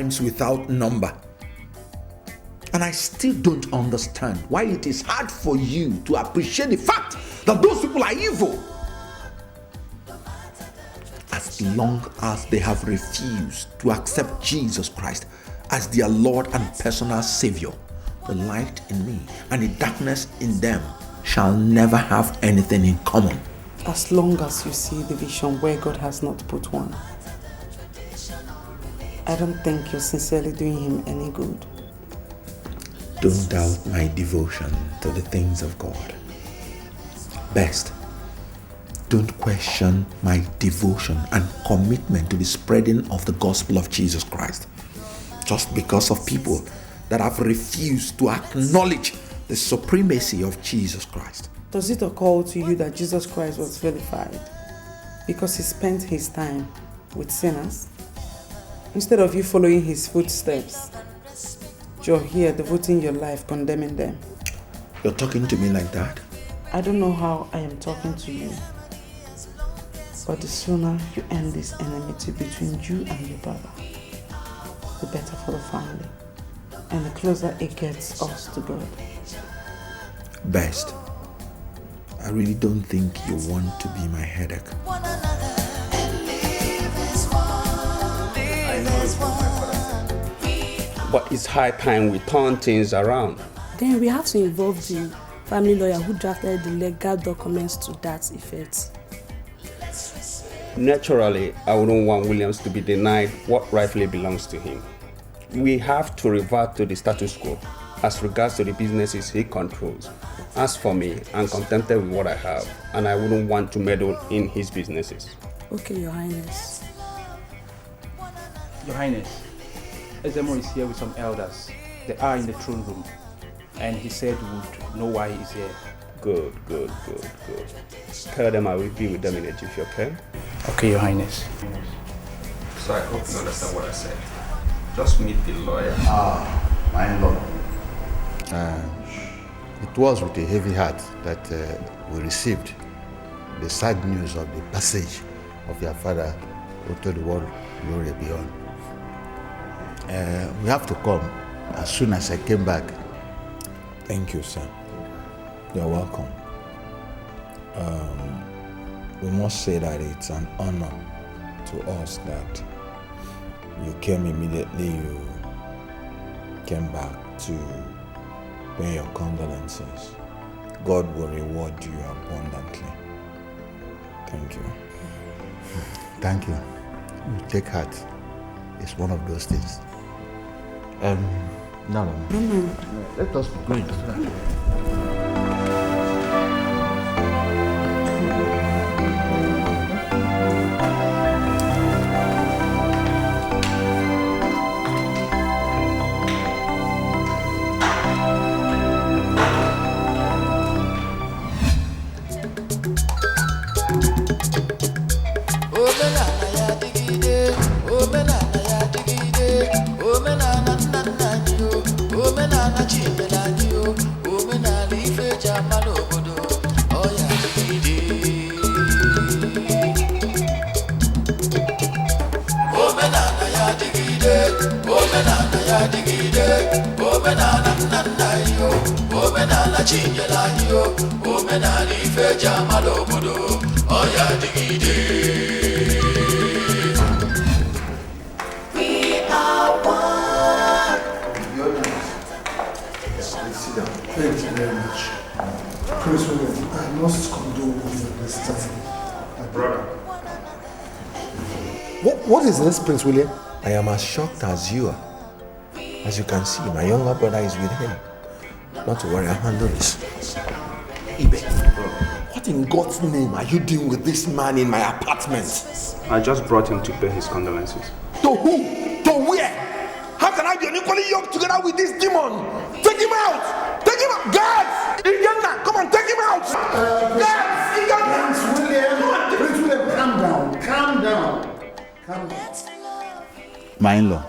times without number. And I still don't understand why it is hard for you to appreciate the fact that those people are evil. As long as they have refused to accept Jesus Christ as their Lord and personal Savior, the light in me and the darkness in them shall never have anything in common. As long as you see the vision where God has not put one, I don't think you're sincerely doing him any good. Don't doubt my devotion to the things of God. Best, don't question my devotion and commitment to the spreading of the gospel of Jesus Christ, just because of people that have refused to acknowledge the supremacy of Jesus Christ. Does it occur to you that Jesus Christ was vilified because he spent his time with sinners? Instead of you following his footsteps, you're here devoting your life condemning them. You're talking to me like that? I don't know how I am talking to you, but the sooner you end this enmity between you and your brother, the better for the family, and the closer it gets us to God. Best, I really don't think you want to be my headache. But it's high time we turn things around. Then we have to involve the family lawyer who drafted the legal documents to that effect. Naturally, I wouldn't want Williams to be denied what rightfully belongs to him. We have to revert to the status quo as regards to the businesses he controls. As for me, I'm contented with what I have, and I wouldn't want to meddle in his businesses. Okay, Your Highness. Your Highness, Ezemo is here with some elders. They are in the throne room, and he said we would know why he's here. Good. Tell them I will be with them in a jiffy, okay? Okay, Your Highness. So I hope you understand what I said. Just meet the lawyer. My lord. It was with a heavy heart that we received the sad news of the passage of your father who told the world glory beyond. We have to come as soon as I came back. Thank you, sir. You're welcome. We must say that it's an honor to us that you came immediately, you came back to pay your condolences. God will reward you abundantly. Thank you. Thank you. You take heart. It's one of those things. No. Let us be going. Thank you very much. Prince William, I must condole with this time. My brother. What is this, Prince William? I am as shocked as you are. As you can see, my younger brother is with him. Not to worry, I'll handle this. Ibe, what in God's name are you doing with this man in my apartment? I just brought him to pay his condolences. To who? To where? How can I be unequally yoked together with this demon? Take him out! Take him out! Guards! Igana! Come on, take him out! Guards! Igana! Prince William, calm down. Calm down. My in-law,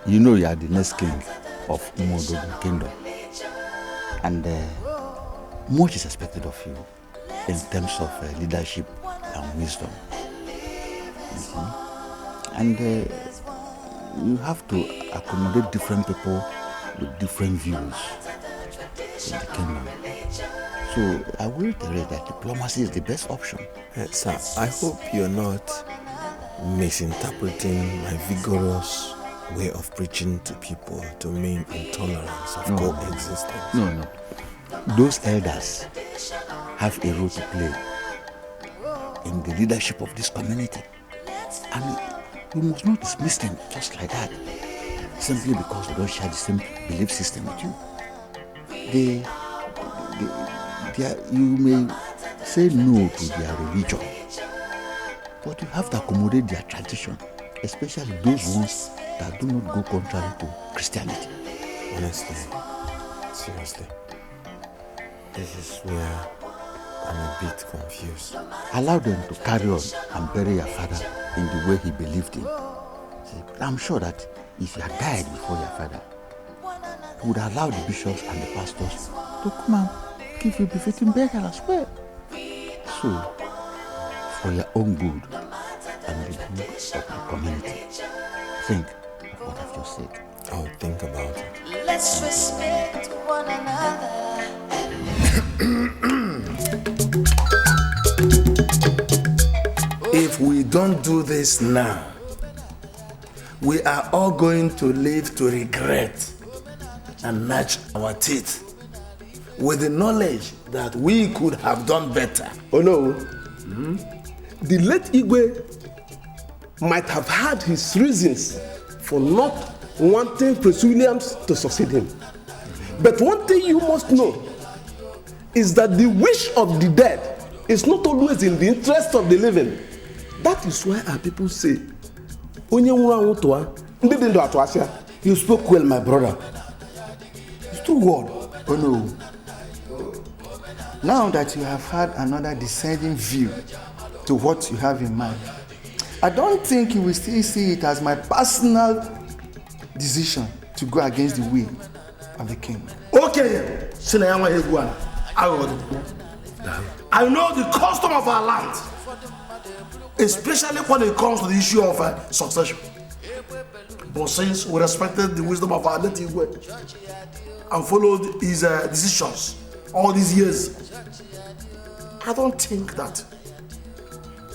you know you are the next king of Umodogu Kingdom. And much is expected of you in terms of leadership and wisdom. And you have to accommodate different people with different views in the kingdom. So I will reiterate that diplomacy is the best option. Sir, I hope you're not misinterpreting my vigorous way of preaching to people to mean intolerance of coexistence. No. Those elders have a role to play in the leadership of this community. And we must not dismiss them just like that, simply because they don't share the same belief system with you. You may say no to their religion, but you have to accommodate their tradition, especially those ones that do not go contrary to Christianity. Honestly, seriously, this is where I'm a bit confused. Allow them to carry on and bury your father in the way he believed in. See, I'm sure that if you had died before your father, he would allow the bishops and the pastors to come and give you befitting burial as well. So, for your own good and the good of the community, think of what I've just said. I'll think about it. Let's respect one another. If we don't do this now, we are all going to live to regret and gnatch our teeth with the knowledge that we could have done better. Oh no, the late Igwe might have had his reasons for not wanting Prince Williams to succeed him. But one thing you must know is that the wish of the dead is not always in the interest of the living. That is why our people say, you spoke well, my brother. It's true word. Oh no. Now that you have had another dissenting view to what you have in mind, I don't think you will still see it as my personal decision to go against the will of the king. Okay, I know the custom of our land, especially when it comes to the issue of succession. But since we respected the wisdom of our native way and followed his decisions all these years, I don't think that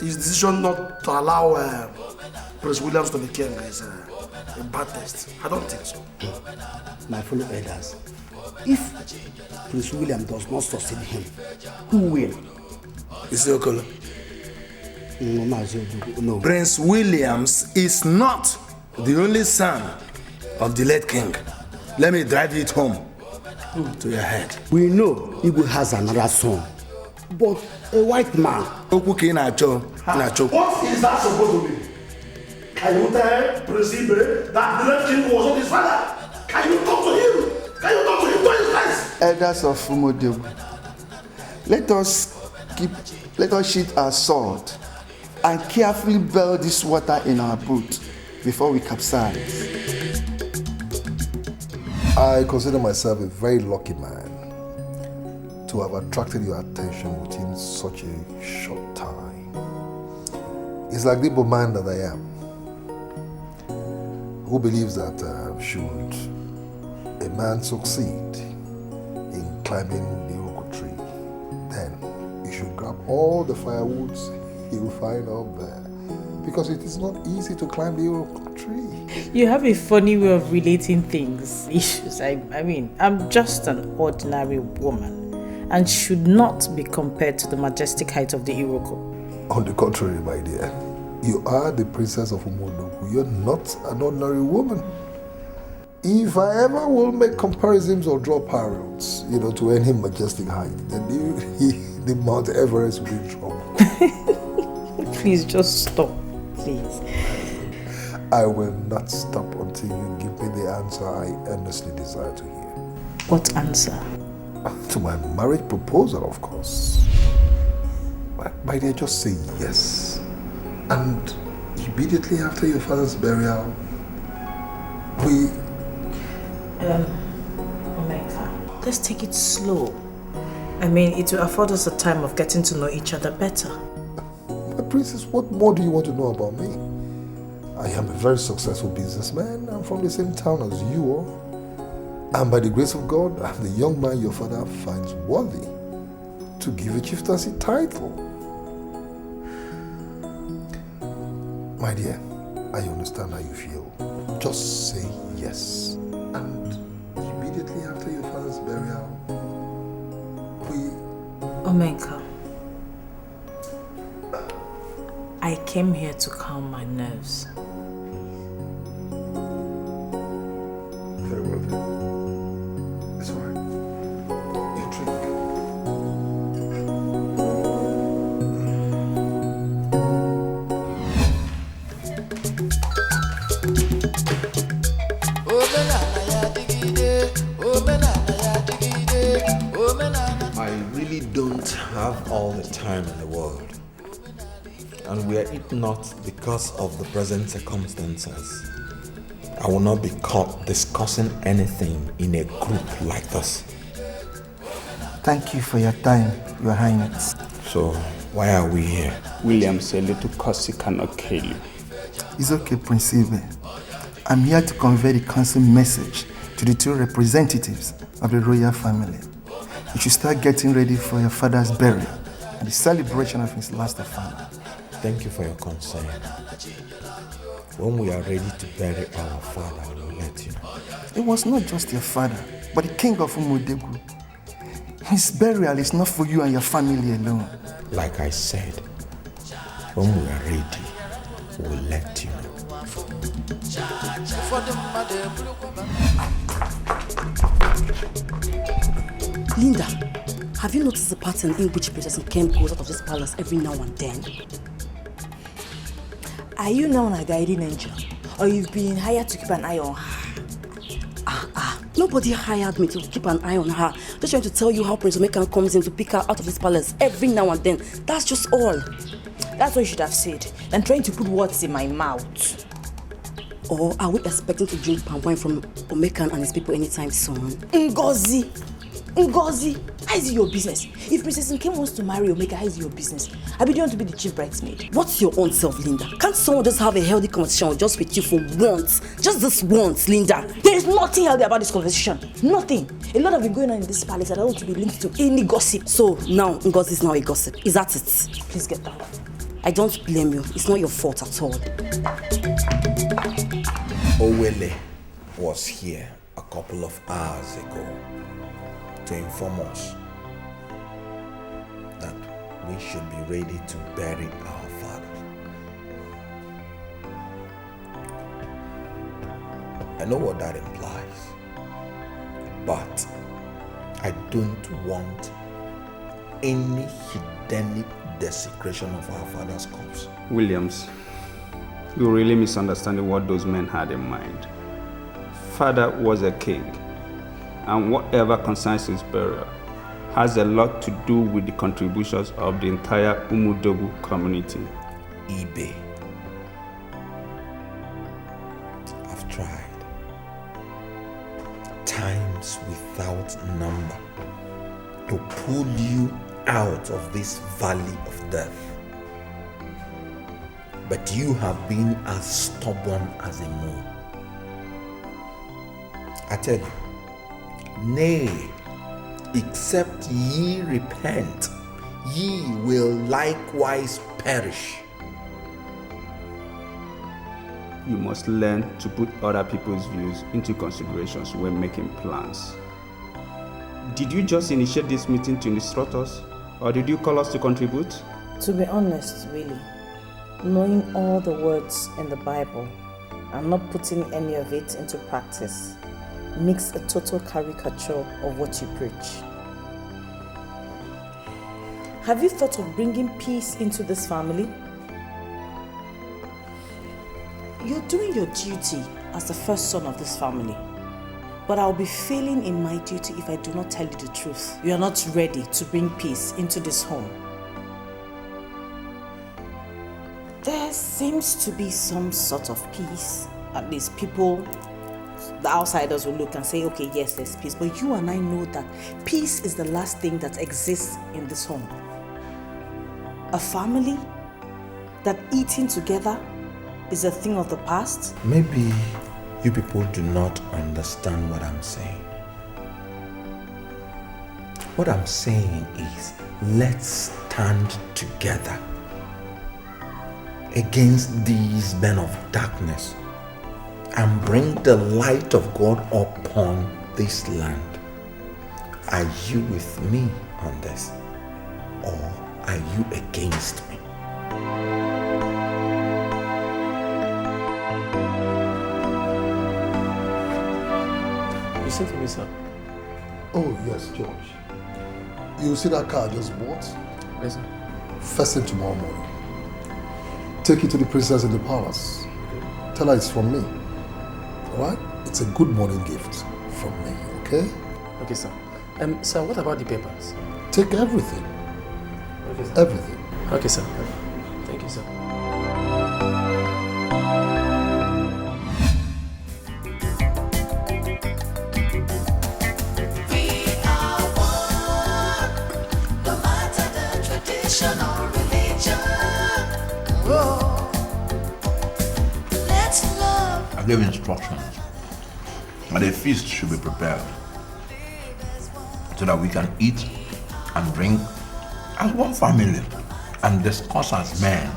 his decision not to allow Prince Williams to be king is a bad test. I don't think so. My fellow elders, if Prince William does not succeed him, who will? Isiokolo. No. Prince Williams is not the only son of the late king. Let me drive it home to your head. We know Igwe has another son, but a white man. What is that supposed to mean? Can you tell Prince Ibe that the late king was not his father? Can you talk to him? Can you talk to him to his face? Elders of Umodiogu, let us sheath our sword and carefully boil this water in our boat before we capsize. I consider myself a very lucky man to have attracted your attention within such a short time. It's like the man that I am, who believes that should a man succeed in climbing the Iroko tree, then he should grab all the firewoods he will find up there, because it is not easy to climb the Iroko tree. You have a funny way of relating things, issues. I mean, I'm just an ordinary woman and should not be compared to the majestic height of the Iroko. On the contrary, my dear, you are the princess of Umodogu. You're not an ordinary woman. If I ever will make comparisons or draw parallels, to any majestic height, then the Mount Everest will be in trouble. Please just stop, please. I will not stop until you give me the answer I earnestly desire to hear. What answer? To my marriage proposal, of course. My dear, just say yes. And immediately after your father's burial, we... Omeka, let's take it slow. I mean, it will afford us a time of getting to know each other better. My princess, what more do you want to know about me? I am a very successful businessman. I'm from the same town as you are. And by the grace of God, I'm the young man your father finds worthy to give a chieftaincy title. My dear, I understand how you feel. Just say yes. And immediately after your father's burial, Omenka, I came here to calm my nerves. Very well then. It's all right. You drink. I really don't have all the time in the world. And were it not because of the present circumstances, I will not be caught discussing anything in a group like this. Thank you for your time, Your Highness. So, why are we here? Williams, a little cussy cannot kill you. It's okay, Prince Ibe. I'm here to convey the council message to the two representatives of the royal family. You should start getting ready for your father's burial and the celebration of his last affirmation. Thank you for your concern. When we are ready to bury our father, we will let you know. It was not just your father, but the king of Umudegu. His burial is not for you and your family alone. Like I said, when we are ready, we will let you know. Linda, have you noticed the pattern in which Princess Nkem goes out of this palace every now and then? Are you now a guardian angel? Or you've been hired to keep an eye on her? Nobody hired me to keep an eye on her. Just trying to tell you how Prince Omekan comes in to pick her out of this palace every now and then. That's just all. That's what you should have said, than trying to put words in my mouth. Or are we expecting to drink palm wine from Omekan and his people anytime soon? Ngozi, how is it your business? If Princess Nkem wants to marry Omeka, how is it your business? I be, do you want to be the chief bridesmaid? What's your own self, Linda? Can't someone just have a healthy conversation just with you for once? Just this once, Linda. There is nothing healthy about this conversation. Nothing. A lot of it going on in this palace. I don't want to be linked to any gossip. So now Ngozi is now a gossip. Is that it? Please get down. I don't blame you. It's not your fault at all. Owele was here a couple of hours ago to inform us that we should be ready to bury our father. I know what that implies, but I don't want any Hedonic desecration of our father's corpse. Williams, you're really misunderstanding what those men had in mind. Father was a king, and whatever concerns his burial has a lot to do with the contributions of the entire Umudogu community. Ibe, I've tried times without number to pull you out of this valley of death, but you have been as stubborn as a mole. I tell you, nay, except ye repent, ye will likewise perish. You must learn to put other people's views into considerations when making plans. Did you just initiate this meeting to instruct us, or did you call us to contribute? To be honest, really, knowing all the words in the Bible and not putting any of it into practice makes a total caricature of what you preach. Have you thought of bringing peace into this family? You're doing your duty as the first son of this family, but I'll be failing in my duty if I do not tell you the truth. You are not ready to bring peace into this home. There seems to be some sort of peace. At least people, the outsiders will look and say, okay, yes, there's peace. But you and I know that peace is the last thing that exists in this home. A family that eating together is a thing of the past? Maybe you people do not understand what I'm saying. What I'm saying is, let's stand together against these men of darkness and bring the light of God upon this land. Are you with me on this, or are you against me? Listen to me, sir. Oh, yes, George. You see that car I just bought? Yes, sir. First thing tomorrow morning. Take it to the princess in the palace. Tell her it's from me. Alright? It's a good morning gift from me, okay? Okay, sir. Sir, what about the papers? Take everything. Okay, sir. Everything. Okay, sir. Thank you, sir. I gave instructions that a feast should be prepared so that we can eat and drink as one family and discuss as men.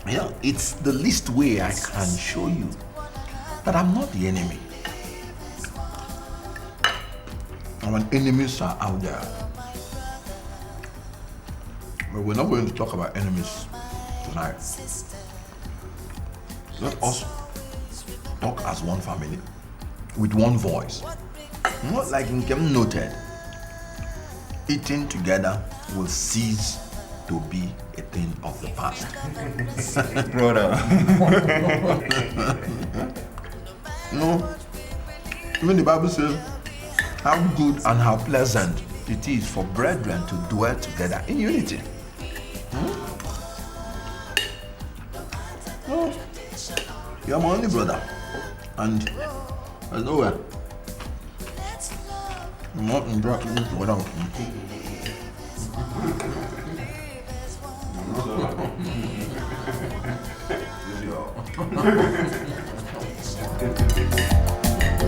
Yeah, it's the least way I can show you that I'm not the enemy. Our enemies are out there. But we're not going to talk about enemies tonight. Let us talk as one family, with one voice. Not like Nkem noted. Eating together will cease to be a thing of the past. Brother. No. Even the Bible says how good and how pleasant it is for brethren to dwell together in unity. No. You're my only brother. And there's nowhere. I'm not in brought me together.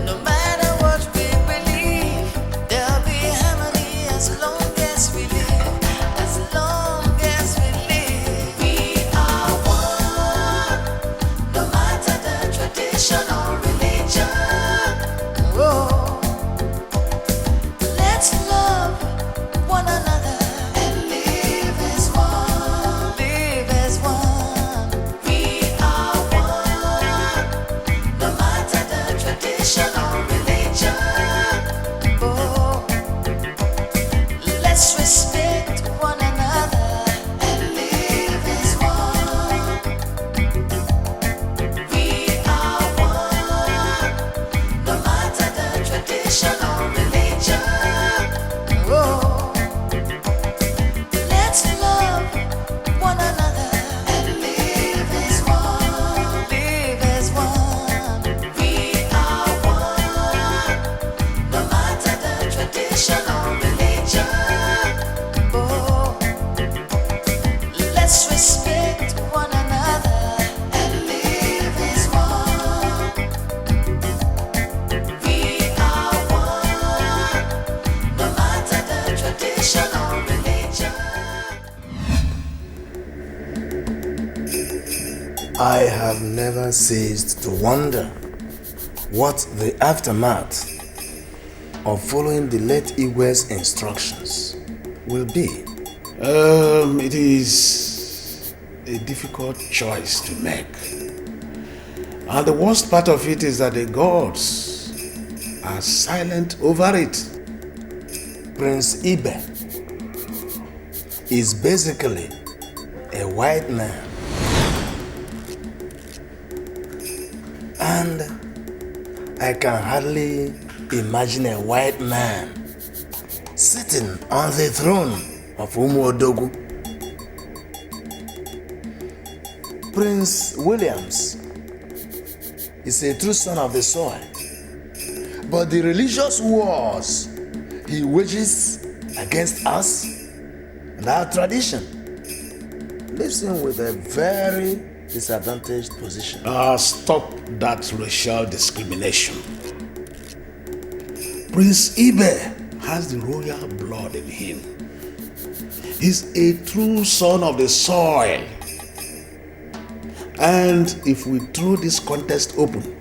No matter what we believe, there'll be harmony as long as we live. As long as we live, we are one. No matter the tradition or religion. Whoa. Let's love one another and live as one. Live as one. We are one. No matter the tradition or religion. Oh, let's respect one another and live as one. We are one. No matter the tradition or religion. Oh, let's love one another and live as one. Live as one. We are one. No matter the tradition or religion. Oh, let's respect one another and live as one. We are one. No matter the tradition or religion. I have never ceased to wonder what the aftermath of following the late Igwe's instructions will be. It is a difficult choice to make. And the worst part of it is that the gods are silent over it. Prince Ibe is basically a white man. And I can hardly imagine a white man sitting on the throne of Umuodogu. Prince Williams is a true son of the soil, but the religious wars he wages against us and our tradition leaves him with a very disadvantaged position. Stop that racial discrimination. Prince Ibe has the royal blood in him. He's a true son of the soil. And if we throw this contest open,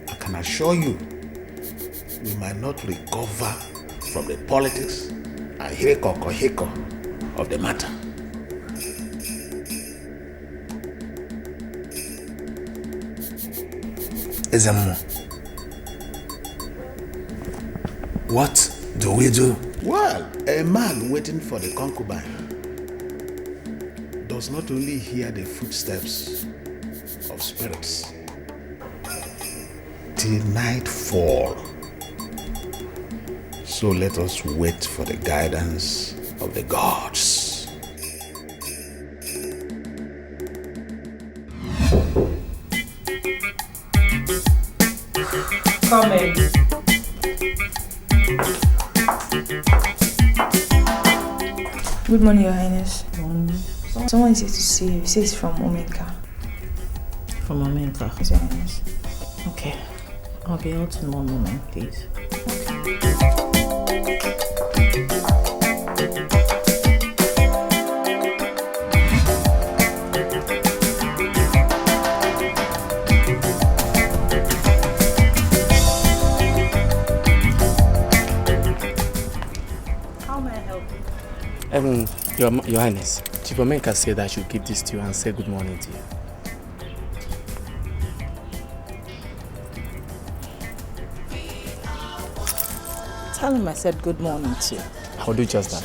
I can assure you, we might not recover from the politics and heko of the matter. Ezemo, what do we do? Well, a man waiting for the concubine does not only hear the footsteps of spirits till nightfall. So let us wait for the guidance of the gods. Come in. Good morning, Your Highness. Someone is here to see you. He says from Omeka. From Omeka? Yes, Your Highness. Okay. I'll be out in 1 moment, please. How may I help you? Your Highness, Chief Omeka said I should give this to you and say good morning to you. Tell him I said good morning too. I'll do just that.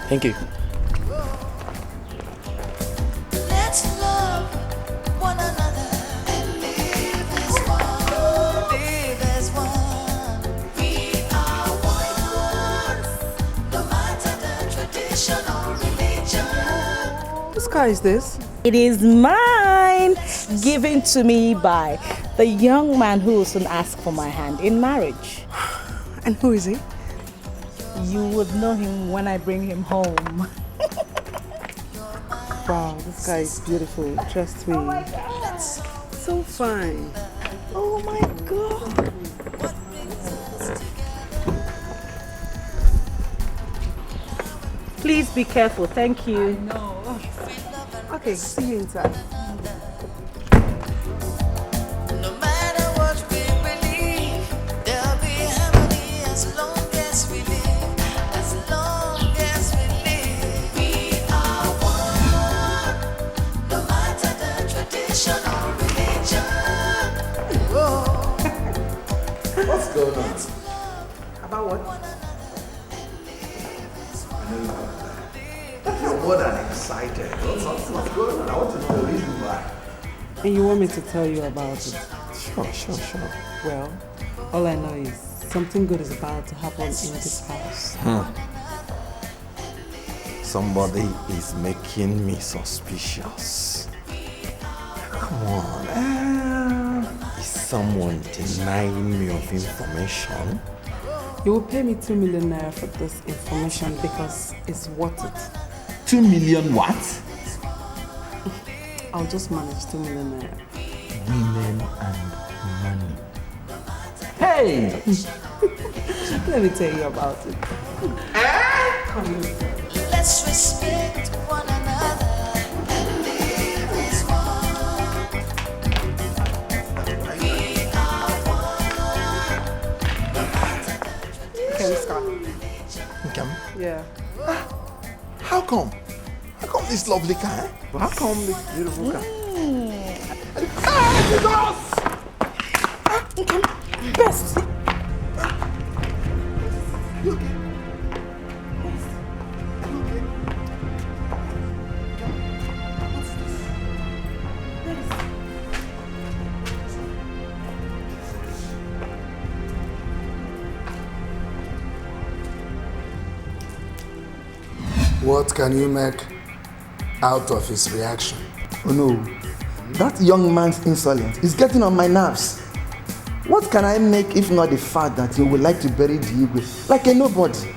Thank you. Let's love one another and live as one. Live as one. We are one. No matter the tradition or religion. Whose car is this? It is mine, given to me by the young man who will soon ask for my hand in marriage. And who is he? You would know him when I bring him home. Wow, this guy is beautiful. Trust me. Oh my God. So fine. Oh my God. Please be careful. Thank you. No. Okay, see you inside. No matter what we believe, there'll be harmony as long as we live. As long as we live, we are one. No matter the tradition or religion. Whoa. What's going on? About what? You're more than excited. What's going on? I want to know the reason why. And you want me to tell you about it? Sure. Well, all I know is something good is about to happen in this house. Somebody is making me suspicious. Come on. Is someone denying me of information? You will pay me 2 million naira for this information because it's worth it. 2 million what? I'll just manage 2 million naira. Women and money. Hey! Let me tell you about it. Come here. Let's respect one another and live as one. We are one. Okay, let's go. Come. Yeah. How come? How come this lovely car? How come this beautiful car? Best. What can you make out of his reaction? Oh no, that young man's insolence is getting on my nerves. What can I make if not the fact that he would like to bury the Igwe like a nobody?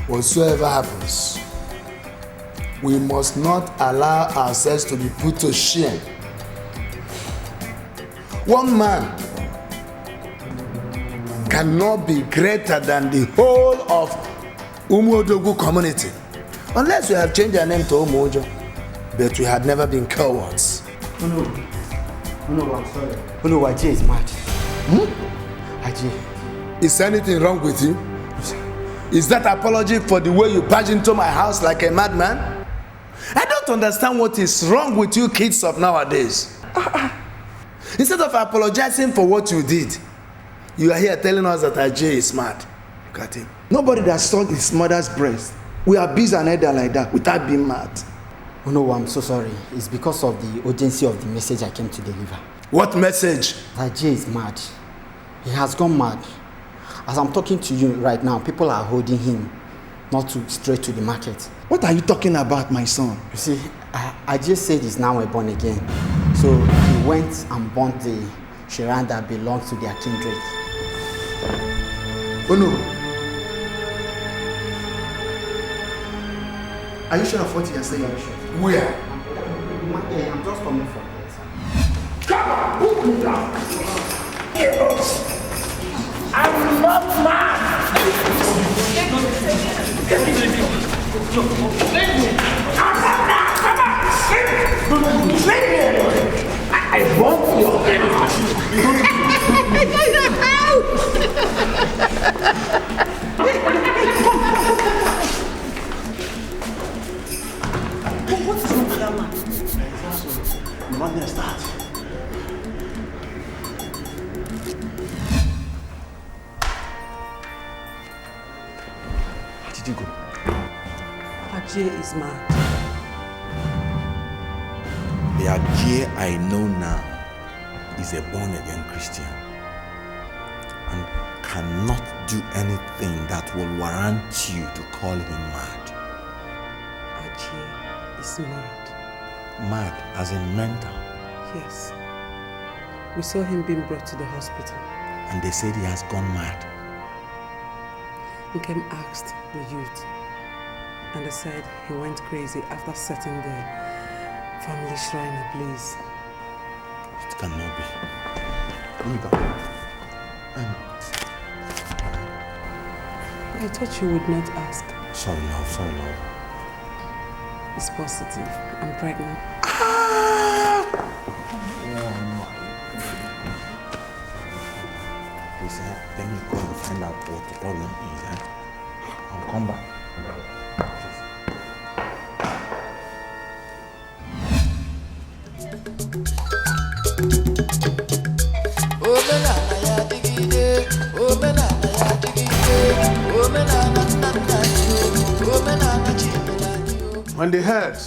whatsoever happens, we must not allow ourselves to be put to shame. One man cannot be greater than the whole of Umuodogu community, unless we have changed our name to Umuojo, but we had never been cowards. No, I'm sorry. No, Ajay is mad. Ajay. Is anything wrong with you? Is that apology for the way you barged into my house like a madman? I don't understand what is wrong with you kids of nowadays. Instead of apologizing for what you did, you are here telling us that Ajay is mad. Look at him. Nobody that sucked his mother's breast will abuse an elder like that without being mad. Oh no, I'm so sorry. It's because of the urgency of the message I came to deliver. What message? Ajay is mad. He has gone mad. As I'm talking to you right now, people are holding him not to straight to the market. What are you talking about, my son? You see, Ajay said he's now a born again. So he went and burnt the shrine that belongs to their kindred. Oh no. Are you sure of what you're saying? Where? I'm just coming from there, sir. Come on, put me down. I'm not mad. I'm not mad. Come on. Leave me alone. I want your head. What's wrong with that man? The madness starts. How did you go? Ajay is mad. The Ajay I know now is a born-again Christian and cannot do anything that will warrant you to call him mad. Ajay is mad. Mad as in mental. Yes. We saw him being brought to the hospital. And they said he has gone mad. Nkem asked the youth, and they said he went crazy after setting the family shrine ablaze. It cannot be. Let me go. I thought you would not ask. Sorry, love. Sorry, love. It's positive. I'm pregnant. Please, let me go and find out what the problem is. I'll come back. When the head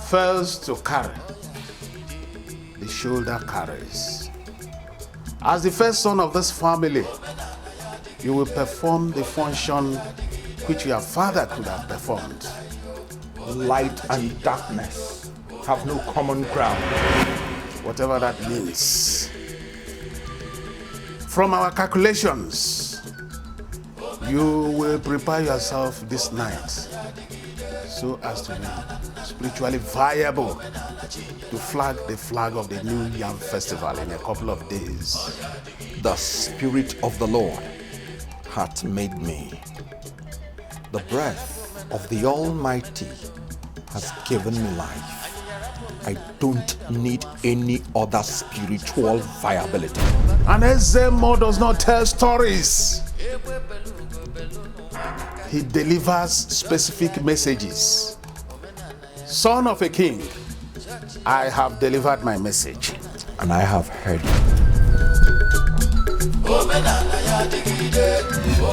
fails to carry, the shoulder carries. As the first son of this family, you will perform the function which your father could have performed. Light and darkness have no common ground. Whatever that means. From our calculations, you will prepare yourself this night so as to be spiritually viable to flag the flag of the New Yam Festival in a couple of days. The Spirit of the Lord hath made me. The breath of the Almighty has given me life. I don't need any other spiritual viability. And Ezemo does not tell stories. He delivers specific messages. Son of a king, I have delivered my message. And I have heard it.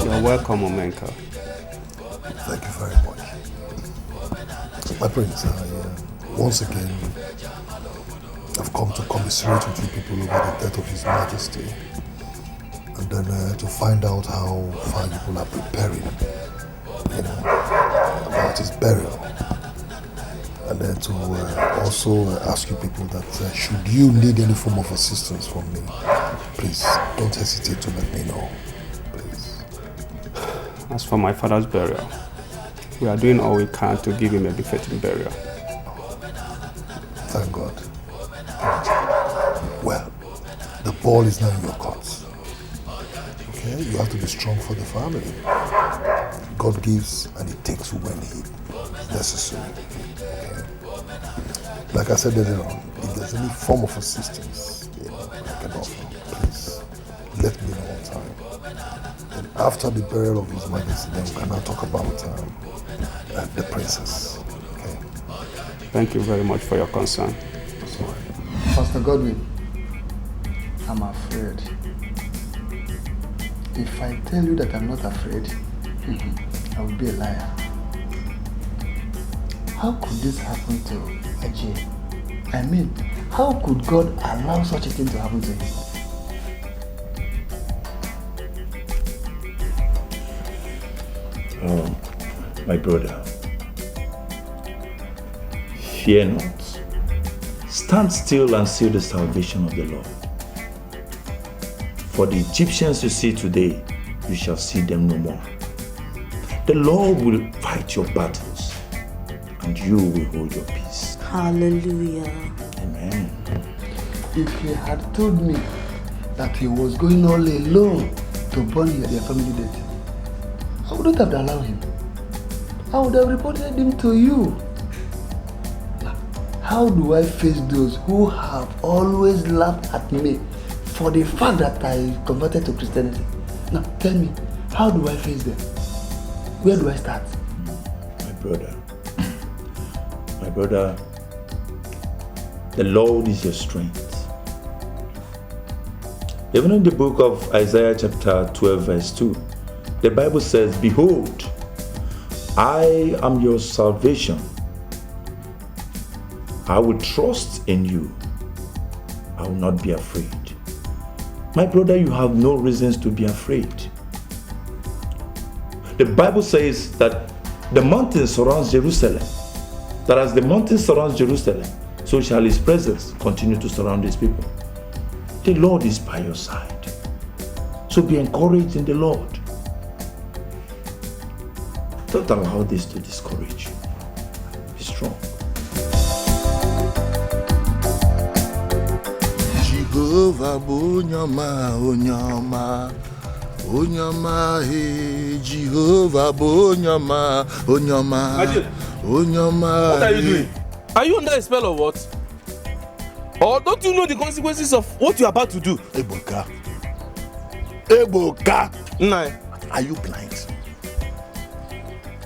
You're welcome, Omenka. Thank you very much. My prince, once again, I've come to commiserate with you people over the death of His Majesty. And then to find out how far people are preparing, about his burial. And then to also ask you people that should you need any form of assistance from me, please don't hesitate to let me know. Please. As for my father's burial, we are doing all we can to give him a befitting burial. Thank God. Well, the ball is now in your court. Okay, you have to be strong for the family. God gives and He takes when He necessary. Okay. Like I said earlier on, if there's any form of assistance, I can offer, please let me know on time. And after the burial of His Majesty, then we can now talk about the princess. Okay. Thank you very much for your concern. Sorry. Pastor Godwin, I'm afraid. If I tell you that I'm not afraid, I will be a liar. How could this happen to Ajay? I mean, how could God allow such a thing to happen to him? My brother, fear not. Stand still and see the salvation of the Lord. For the Egyptians you see today, you shall see them no more. The Lord will fight your battles, and you will hold your peace. Hallelujah. Amen. If he had told me that he was going all alone to burn their family dead, I wouldn't have allowed him. I would have reported him to you. Now, how do I face those who have always laughed at me for the fact that I converted to Christianity? Now, tell me, how do I face them? Where do I start? My brother, the Lord is your strength. Even in the book of Isaiah chapter 12 verse 2, the Bible says, behold, I am your salvation. I will trust in you. I will not be afraid. My brother, you have no reasons to be afraid. The Bible says that the mountain surrounds Jerusalem. That as the mountain surrounds Jerusalem, so shall His presence continue to surround His people. The Lord is by your side. So be encouraged in the Lord. Don't allow this to discourage you. Be strong. Jehovah Bonyama, Onyama, Onyama, hey, Jehovah Bonyama, Onyama, Onyama. What are you doing? Are you under a spell of what? Or don't you know the consequences of what you're about to do? Eboka. Eboka. Nah. Are you blind?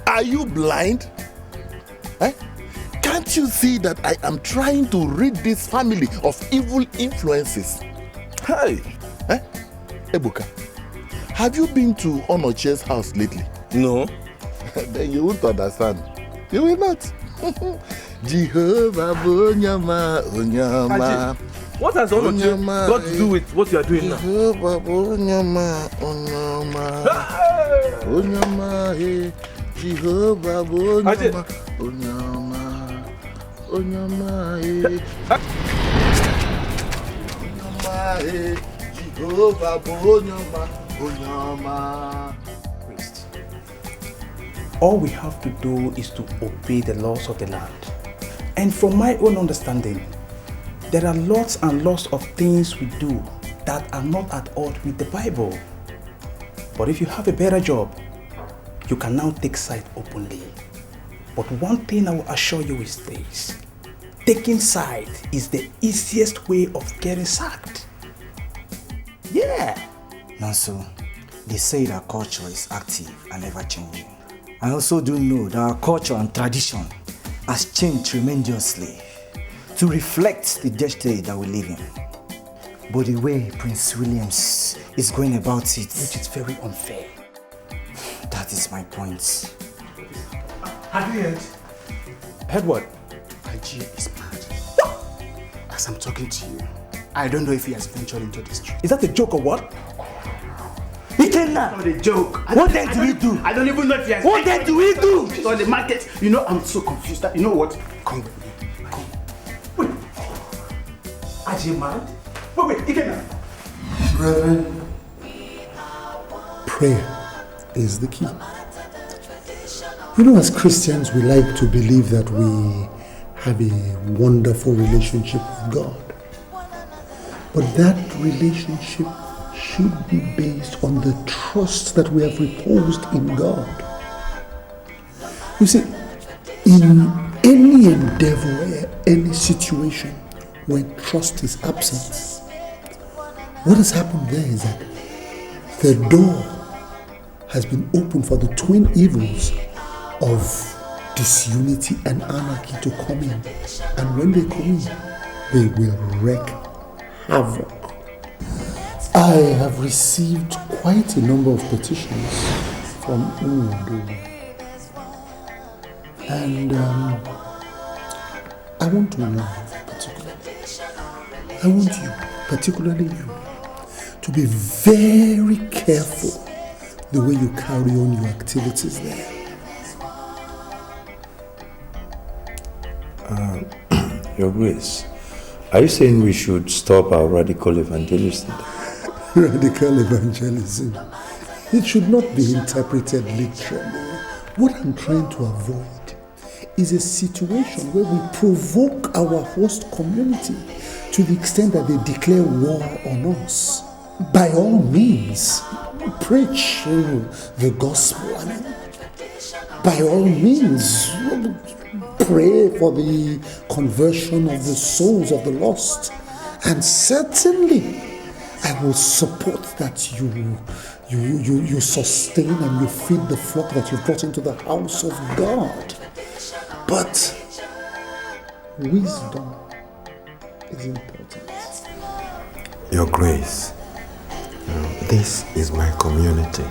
Are you blind? Eh? Can't you see that I am trying to rid this family of evil influences? Hey, eh? Ebuka, have you been to Onoche's house lately? No. Then you won't understand. You will not. Jehovah Bonyama, Onyama. What has Onoche got to do with what you are doing now? Jehovah Bonyama, Onyama. Onyama, hey. Jehovah Bonyama, Onyama, Onyama, eh. Onyama, eh. Jehovah Bonyama, Onyama. Priest, all we have to do is to obey the laws of the land. And from my own understanding, there are lots and lots of things we do that are not at odds with the Bible. But if you have a better job, you can now take side openly. But one thing I will assure you is this: taking side is the easiest way of getting sacked. Yeah. Nanso, they say that culture is active and ever changing. I also do know that our culture and tradition has changed tremendously to reflect the destiny that we live in. But the way Prince Williams is going about it, which is very unfair. That is my point. Have you heard? Heard what? Ajay is mad. As I'm talking to you, I don't know if he has ventured into the street. Is that a joke or what? Ikenna! Not a joke. What then do we do? I don't even know if he has. What then do we do? It's on the market. You know, I'm so confused. You know what? Come with me. Come. Wait. Ajay mad? Wait, Ikenna. Reverend, prayer is the key. You know, as Christians, we like to believe that we have a wonderful relationship with God. But that relationship should be based on the trust that we have reposed in God. You see, in any endeavor, any situation where trust is absent, what has happened there is that the door has been opened for the twin evils of disunity and anarchy to come in. And when they come in, they will wreak havoc. I have received quite a number of petitions from Udo. And I want to warn I want you, particularly you, to be very careful the way you carry on your activities there. Your Grace, are you saying we should stop our radical evangelism? Radical evangelism? It should not be interpreted literally. What I'm trying to avoid is a situation where we provoke our host community to the extent that they declare war on us. By all means, preach the gospel. I mean, by all means, pray for the conversion of the souls of the lost. And certainly, I will support that you sustain and you feed the flock that you've brought into the house of God. But wisdom is important. Your Grace, this is my community,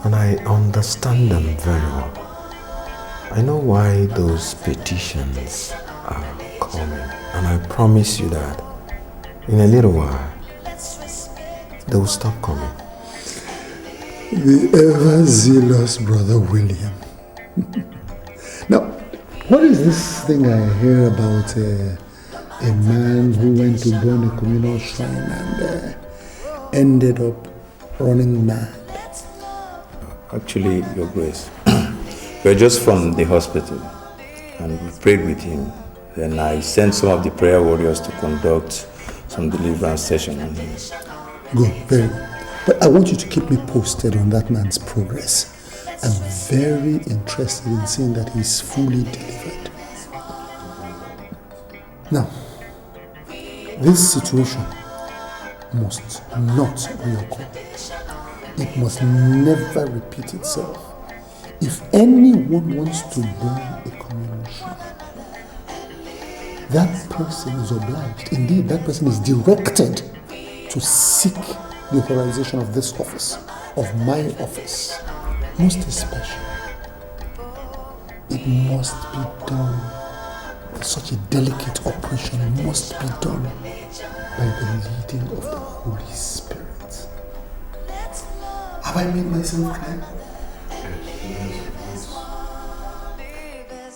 and I understand them very well. I know why those petitions are coming, and I promise you that in a little while they will stop coming. The ever zealous Brother William. Now, what is this thing I hear about a man who went to burn a communal shrine and ended up running mad? Actually, Your Grace, we're just from the hospital and we prayed with him. Then I sent some of the prayer warriors to conduct some deliverance session on him. Good, very good. But I want you to keep me posted on that man's progress. I'm very interested in seeing that he's fully delivered. Now, this situation must not reoccur. It must never repeat itself. If anyone wants to burn a communal shrine, that person is obliged, indeed that person is directed to seek the authorization of this office, of my office. Most especially, it must be done, such a delicate operation must be done by the leading of the Holy Spirit. Have I made myself clear?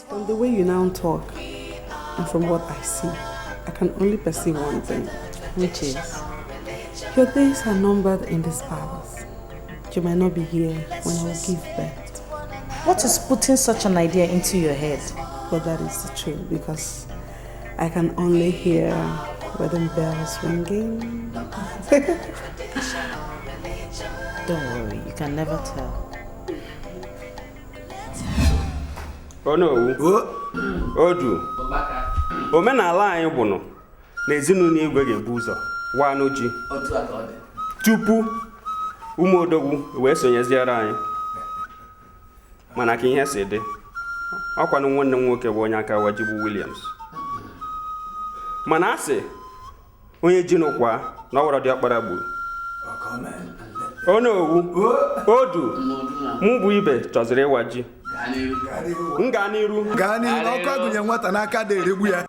From the way you now talk, and from what I see, I can only perceive one thing. Which is? Your days are numbered in this palace. You might not be here when I will give birth. What is putting such an idea into your head? But that is the truth, because I can only hear wedding bells ringing. Don't worry, you can never tell. Oh no. Odu. Omenala anyị bụ no na ezinụlọ igwe ga-ebu ụzọ waa n'oji. Tupu ụmụ odogwu wee sonyeziere anyị. Mana ka ihe si dị. Ọkwanụ nwanne m nwoke bụ onye aka wajibu Williams. Mana asị onye ji n'ụkwa na ọwara dị ọkpara gburu. Ono owu. Odu. Mụ bụ ibe chọziri ịwa ji. Gaa n'iru ọkụ agụnye nwata n'aka dị eregbu ya.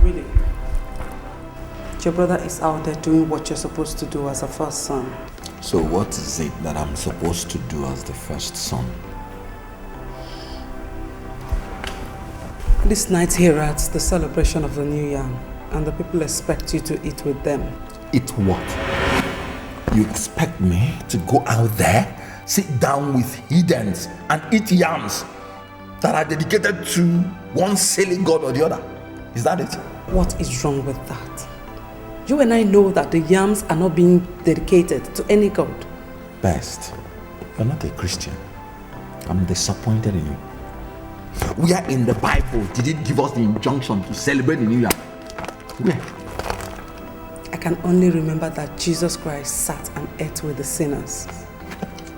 Really? Your brother is out there doing what you're supposed to do as a first son. So what is it that I'm supposed to do as the first son? This night here at the celebration of the new yam, And the people expect you to eat with them. Eat what? You expect me to go out there, sit down with heathens and eat yams that are dedicated to one silly god or the other? Is that it? What is wrong with that? You and I know that the yams are not being dedicated to any god. Best, you're not a Christian. I'm disappointed in you. Where in the Bible did it give us the injunction to celebrate the New Year? Where? I can only remember that Jesus Christ sat and ate with the sinners.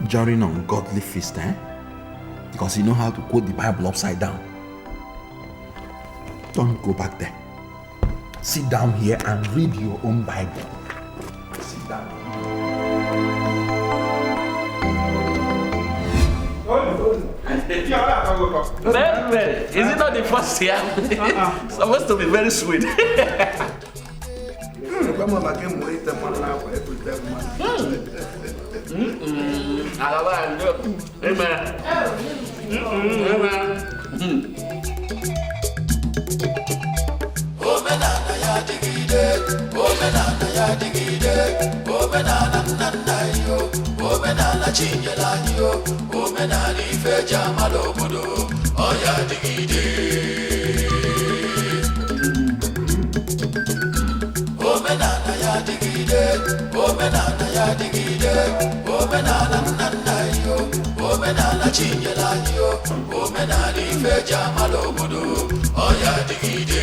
During ungodly feast, eh? Because you know how to quote the Bible upside down. Don't go back there. Sit down here and read your own Bible. Sit down. Very. Is it not the first year? It's supposed to be very sweet. Omenana ya digide, omenana ya digide, omenana nana yo, omenana chinyela yo, omenana ife jamalo bodo, oya digide. Omenana ya digide, omenana ya digide, omenana nana yo, omenana chinyela yo, omenana ife jamalo bodo, oya digide.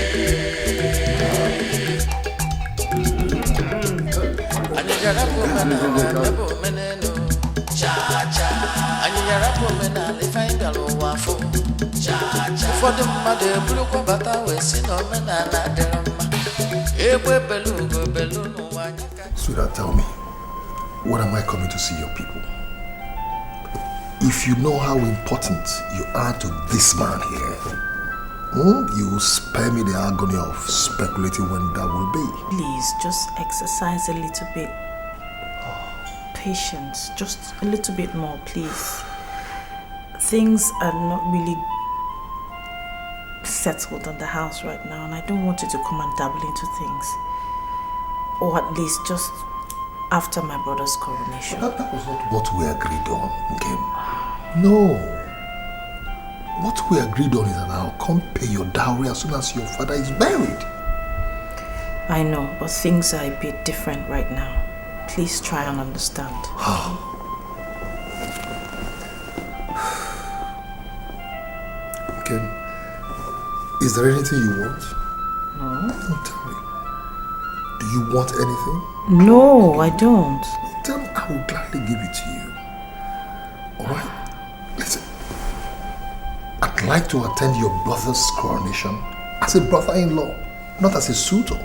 Ụfọdụ mmadụ eburukwa bata wee si na omenala dịrị mma egbe belu ugo belu n'ụwa anyị. Sweetheart, tell me, what am I coming to see your people? If you know how important you are to this man here, you will spare me the agony of speculating when that will be. Please, just exercise a little bit. Patience, just a little bit more, please. Things are not really settled in the house right now, and I don't want you to come and dabble into things. Or at least just after my brother's coronation. But that was not what we agreed on, Nkem. No. What we agreed on is that I'll come pay your dowry as soon as your father is buried. I know, but things are a bit different right now. Please try and understand. How? Okay. Is there anything you want? No. Don't tell me. Do you want anything? No, I don't. Tell me, I will gladly give it to you. Alright? Listen. I'd like to attend your brother's coronation as a brother-in-law, not as a suitor.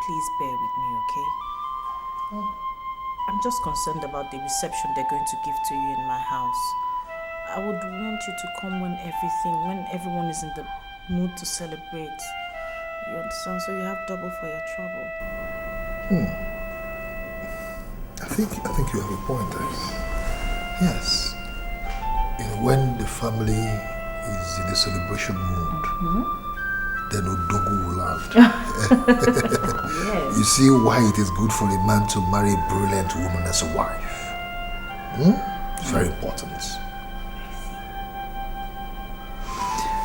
Please bear with me, okay? I'm just concerned about the reception they're going to give to you in my house. I would want you to come when everyone is in the mood to celebrate. You understand? So you have double for your trouble. I think you have a point there. Yes. You know, when the family is in a celebration mood, then Odogu will land. Yes. You see why it is good for a man to marry a brilliant woman as a wife. It's very important.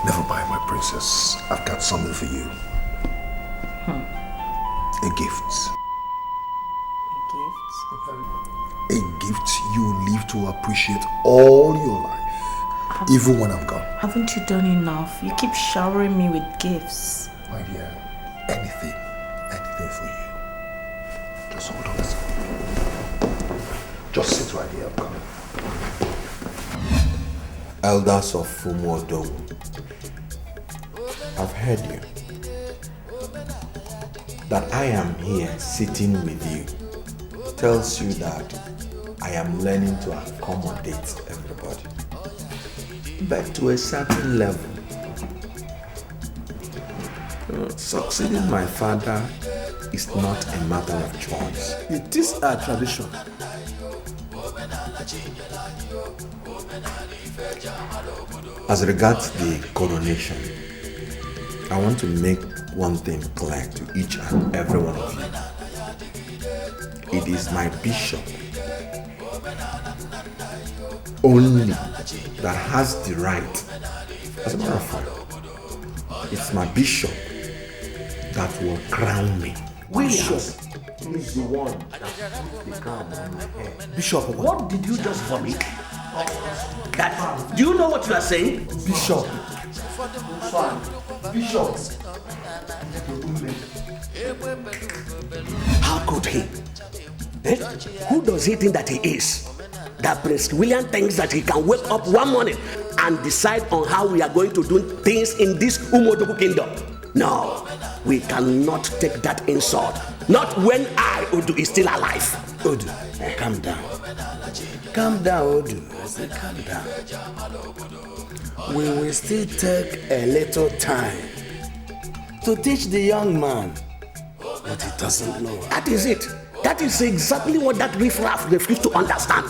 Never mind, my princess. I've got something for you. A gift. A gift you will live to appreciate all your life, even when I'm gone. Haven't you done enough? You keep showering me with gifts. My dear, anything for you. Just hold on a second. Just sit right here, I'm coming. Elders of Umuodogu, I've heard you. That I am here sitting with you tells you that I am learning to accommodate everybody. But to a certain level. Succeeding my father is not a matter of choice. It is our tradition. As regards the coronation, I want to make one thing clear to each and every one of you. It is my bishop only that has the right. As a matter of fact, it's my bishop that will crown me. Bishop is the one that puts the crown on my head. Bishop, what did you just vomit? That, do you know what you are saying? Bishop. Bishop. How could he? Who does he think that he is? That Prince William thinks that he can wake up one morning and decide on how we are going to do things in this Umodogu kingdom. No, we cannot take that insult. Not when Odu, is still alive. Odu, calm down. Calm down, Odu. I said calm down. We will still take a little time to teach the young man what he doesn't know. That is it. That is exactly what that riffraff refused to understand.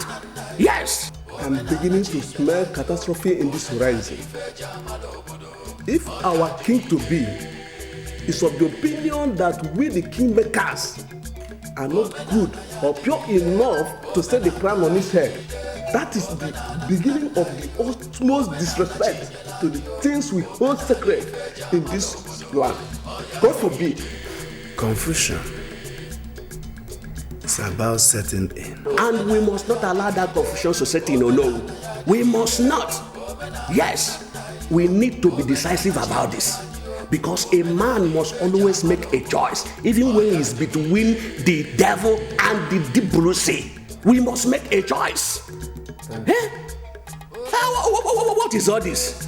Yes. I'm beginning to smell catastrophe in this horizon. If our king-to-be is of the opinion that we the kingmakers are not good or pure enough to set the crown on his head, that is the beginning of the utmost disrespect to the things we hold sacred in this land. God forbid. Confusion is about setting in. And we must not allow that confusion to set in, no. We must not. Yes, we need to be decisive about this. Because a man must always make a choice, even when he's between the devil and the deep blue sea. We must make a choice. What is all this?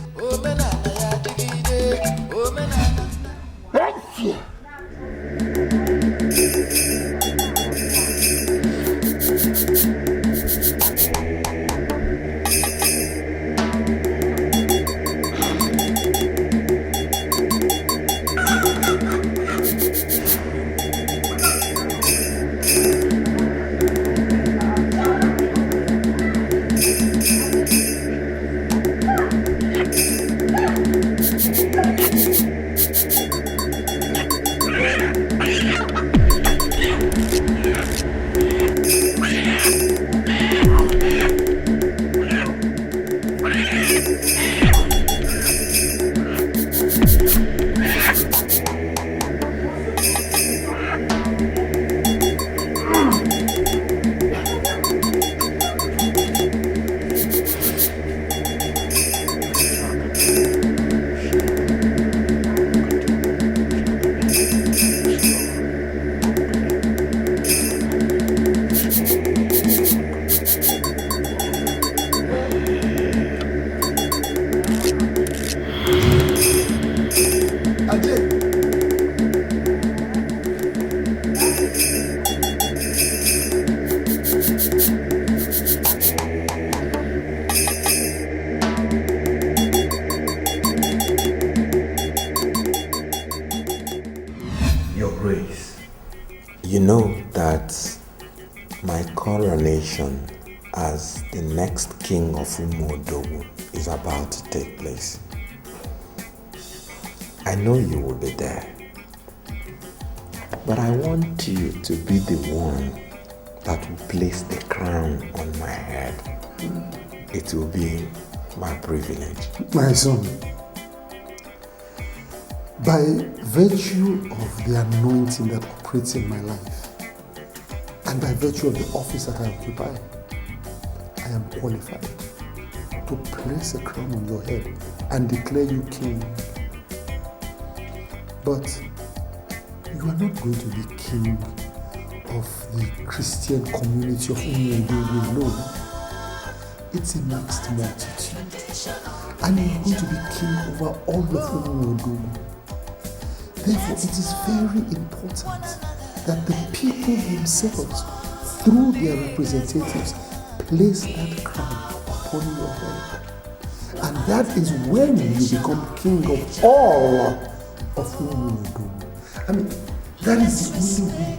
You know that my coronation as the next king of Umodogu is about to take place. I know you will be there, but I want you to be the one that will place the crown on my head. It will be my privilege. My son, by virtue of the anointing that operates in my life, and by virtue of the office that I occupy, I am qualified to place a crown on your head and declare you king. But you are not going to be king of the Christian community of Umodogu alone. It's a mixed multitude, and you're going to be king over all of Umodogu. Therefore, it is very important that the people themselves, through their representatives, place that crown upon your head. And that is when you become king of all of Umodogu. I mean, that is the only way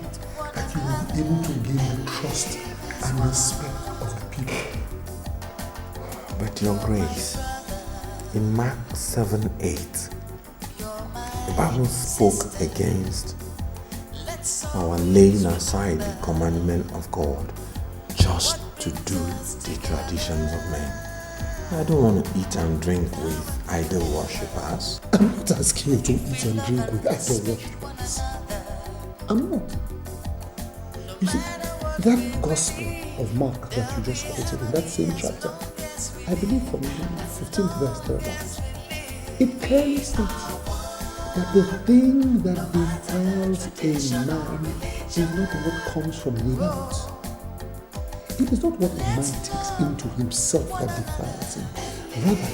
that you will be able to gain the trust and respect of the people. But Your Grace, in Mark 7:8, The Bible spoke against our laying aside the commandment of God just to do the traditions of men. I don't want to eat and drink with idol worshippers. I'm not asking you to eat and drink with idol worshippers. I'm not. You see, that gospel of Mark that you just quoted in that same chapter, I believe from the 15th verse thereabouts, it clearly states that the thing that defiles a man is not what comes from without. It is not what a man takes into himself that defiles him. Rather,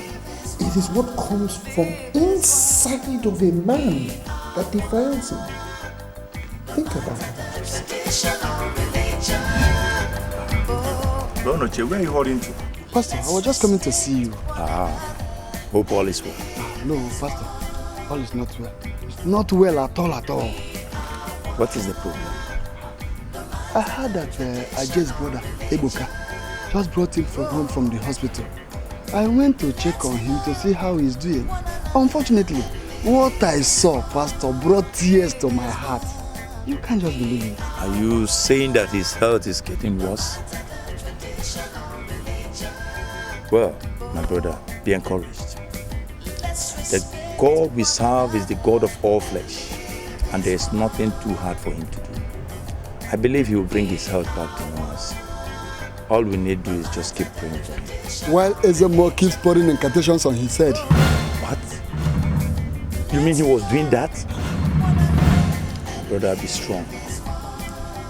it is what comes from inside of a man that defiles him. Think about it. Donoche, where are you holding to? Pastor, I was just coming to see you. Hope all is well. No, Pastor, all is not well. It's not well at all. What is the problem? I heard that Aje's brother, Ebuka, just brought him from home from the hospital. I went to check on him to see how he's doing. Unfortunately, what I saw, Pastor, brought tears to my heart. You can't just believe it. Are you saying that his health is getting worse? Well, my brother, be encouraged. The God we serve is the God of all flesh, and there is nothing too hard for him to do. I believe he will bring his health back to us. All we need to do is just keep praying for him. While Ezemo keeps pouring incantations on his head. What? You mean he was doing that? Brother, be strong.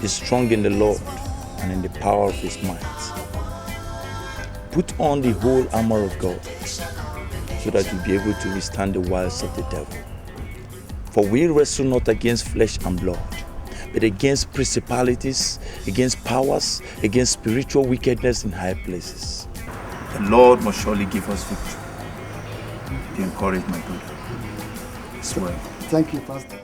Be strong in the Lord and in the power of his might. Put on the whole armor of God so that you'll be able to withstand the wiles of the devil. For we wrestle not against flesh and blood, but against principalities, against powers, against spiritual wickedness in high places. The Lord must surely give us victory. Be encouraged, my brother. It's well. Thank you, Pastor.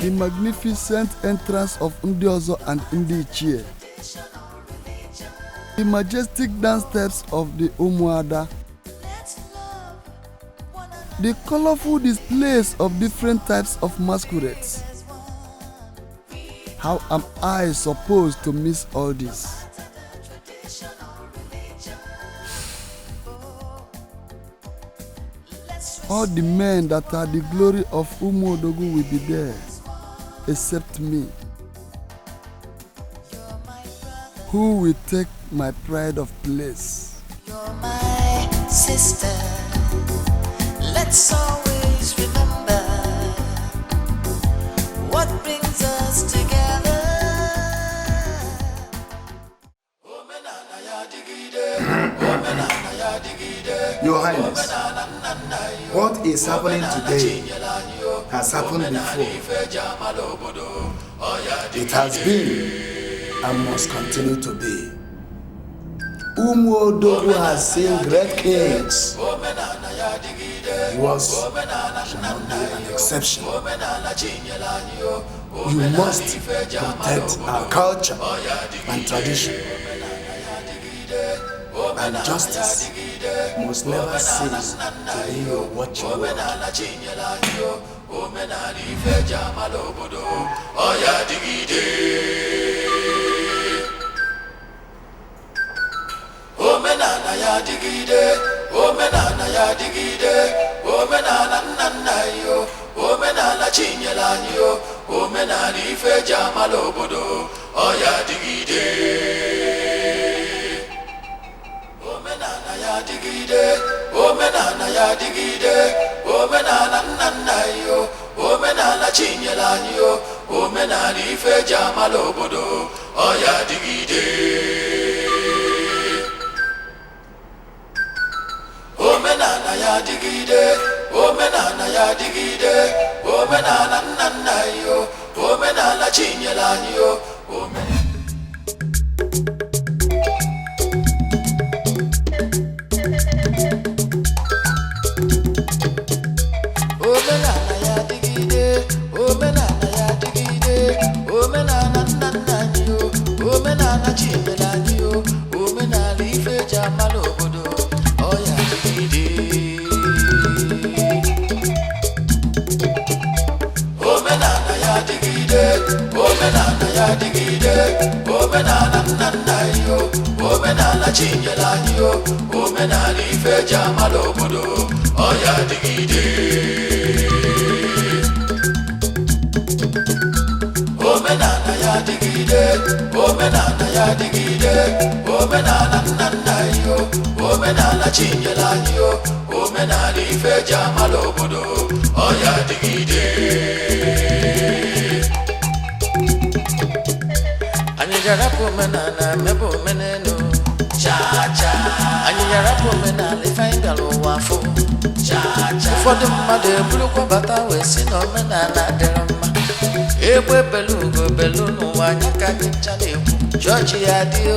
The magnificent entrance of Ndiozo and Ndichie. The majestic dance steps of the Umuada. The colorful displays of different types of masquerades. How am I supposed to miss all this? All the men that are the glory of Umuodogu will be there, except me. Who will take my pride of place? You're my sister. Let's always remember what brings us together. Your Highness, what is happening today has happened before. It has been and must continue to be. Umuodogu has seen great kings. Yours shall not be an exception. You must protect our culture and tradition. And justice must never cease to be your watching word. Omenana ya digide, omenana ya digide, omenana nana yo, omenana chinyela yo, omenana ife jamalo obodo, oya digide. Omenana ya digide, omenana ya digide, omenana nana yo, omenana chinyela yo, omenana ife jamalo obodo, oya digide. Omenana ya digide, omenana ya digide, omenana nana yo, omenala chinyela anyị o. Omenala ya dịgide, omenala ya dịgide, omenala nna nna anyị o, omenala chinyela anyị o, omenala ife eji amala obodo, ọ ya dịgide. Omenala ya dịgide, omenala ya dịgide, omenala nna nna anyị o, omenala chinyela anyị o, omenala ife eji amala obodo, ọ ya dịgide. Omenala ya dịgide, omenala ya dịgide, omenala nna nna anyị o, omenala chinyela anyị o, omenala ife eji amala obodo, ọ ya dịgide. Anyị ga-arapụ omenala mebe omenelu cha cha. Anyị ga-arapụ omenala ife anyị gara ụwa afọ cha cha. Ụfọdụ mmadụ eburukwa bata wee si na omenala dịrị mma. Egbe belu ugo belu n'ụwa anyị ka anyị ncha na-ekwu. Chọọchị ya dị o,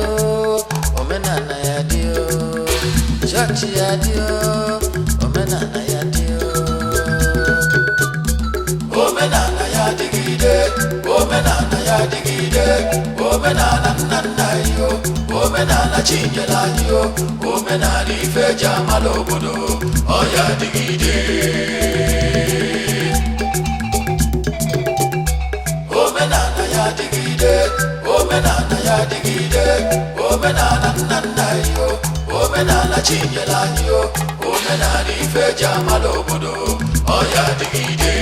omenala ya dị o. Chọọchị ya dị o, omenala ya dị o. Omenala ya dịgide, omenala ya dịgide, omenala nna nna anyị o, omenala chinyela anyị o, omenala ife eji amala obodo, ọ ya dịgide. Omenala ya dịgide, omenala ya dịgide, omenala nna nna anyị o, omenala chinyela anyị o, omenala ife eji amala obodo, ọ ya dịgide.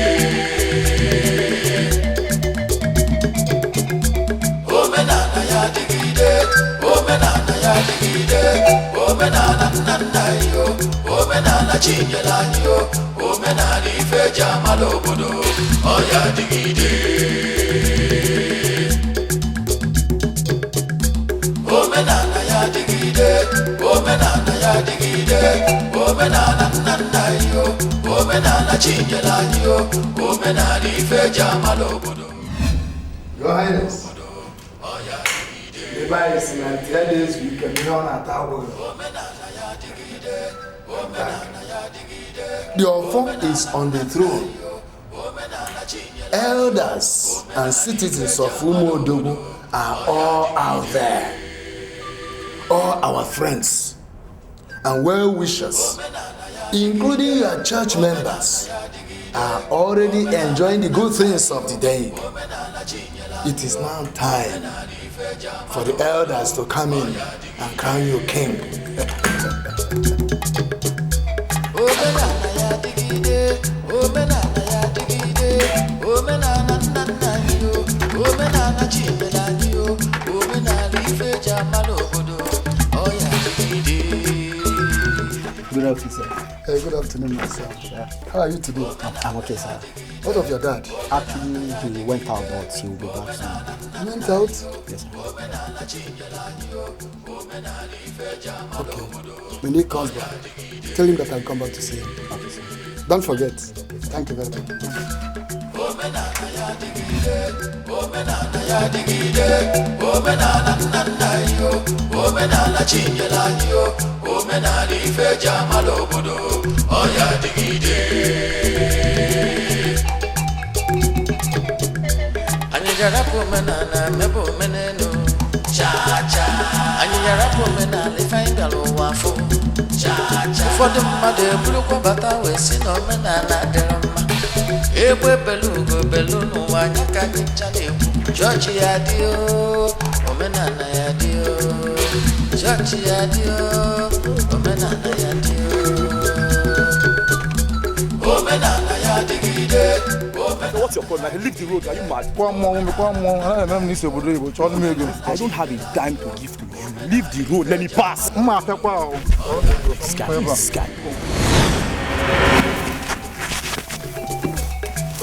Omenala ya dịgide, omenala ya dịgide, omenala nna nna anyị o, omenala chinyela anyị o, omenala ife eji amala obodo, ọ ya dịgide. Omenala ya dịgide, omenala ya dịgide, omenala nna nna anyị o, omenala chinyela anyị o, omenala ife eji amala obodo. Your Highness, the Bible is in 3 days we can be on at our work. The Ofo is on the throne. Elders and citizens of Umodogu are all out there. All our friends and well-wishers, including your church members, are already enjoying the good things of the day. It is now time for the elders to come in and crown you king. Omenala ya dịgide, omenala ya dịgide, omenala nna nna anyị o, omenala chinyela anyị o, omenala ife eji amala obodo, ọ ya dịgide. Good afternoon, sir. Hey, good afternoon, myself. Yeah. How are you today? I'm okay, sir. What of your dad? Actually, he went out, but he will be back soon. He went out? Yes, sir. Okay. When he comes back, tell him that I'll come back to see him. Okay, sir. Don't forget. Thank you very much. Omenala ya dịgide, omenala ya dịgide, omenala nna nna anyị o, omenala chinyela anyị o, omenala ife eji amala obodo, ọ ya dịgide. Anyị ga-arapụ omenala mebe omenelu cha cha. Anyị ga-arapụ omenala ife anyị gara ụwa afọ cha cha. Ụfọdụ mmadụ eburukwa bata wee si na omenala dịrị mma. Egbe belu ugo belu n'ụwa anyị ka anyị ncha na-ekwu. Chọọchị ya dị o, omenala ya dị o. Chọọchị ya dị o, omenala ya dị o. Omenala ya dịgide. What's your problem? Like, leave the road. Are you mad? I don't have a dime to give to you. Leave the road. Let me pass. This guy.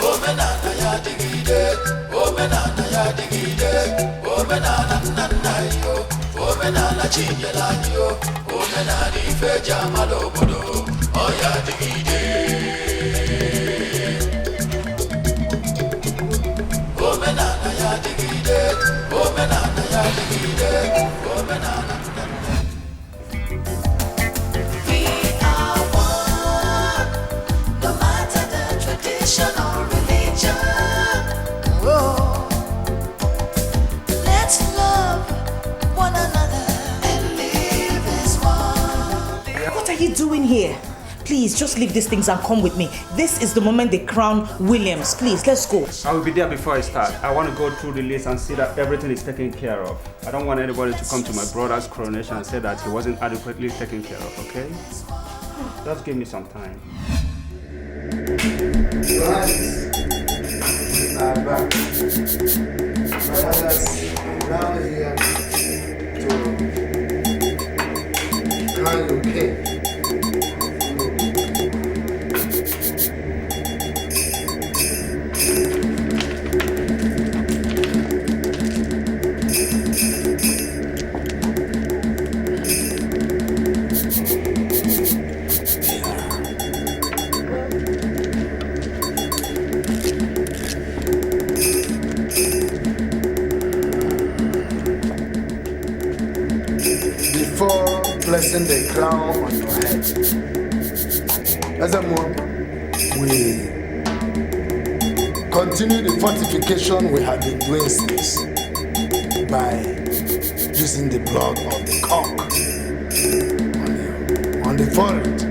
Omenala ya dịgide, omenala ya dịgide, omenala nna nna anyị o, omenala chinyela anyị o, omenala ife eji amala obodo, ọ ya dịgide. Omenala doing here? Please, just leave these things and come with me. This is the moment they crown Williams. Please, let's go. I will be there before I start. I want to go through the list and see that everything is taken care of. I don't want anybody to come to my brother's coronation and say that he wasn't adequately taken care of, okay? Just give me some time. Before placing the crown on your head, we continue the fortification we have been doing since by using the blood of the cock on the forehead.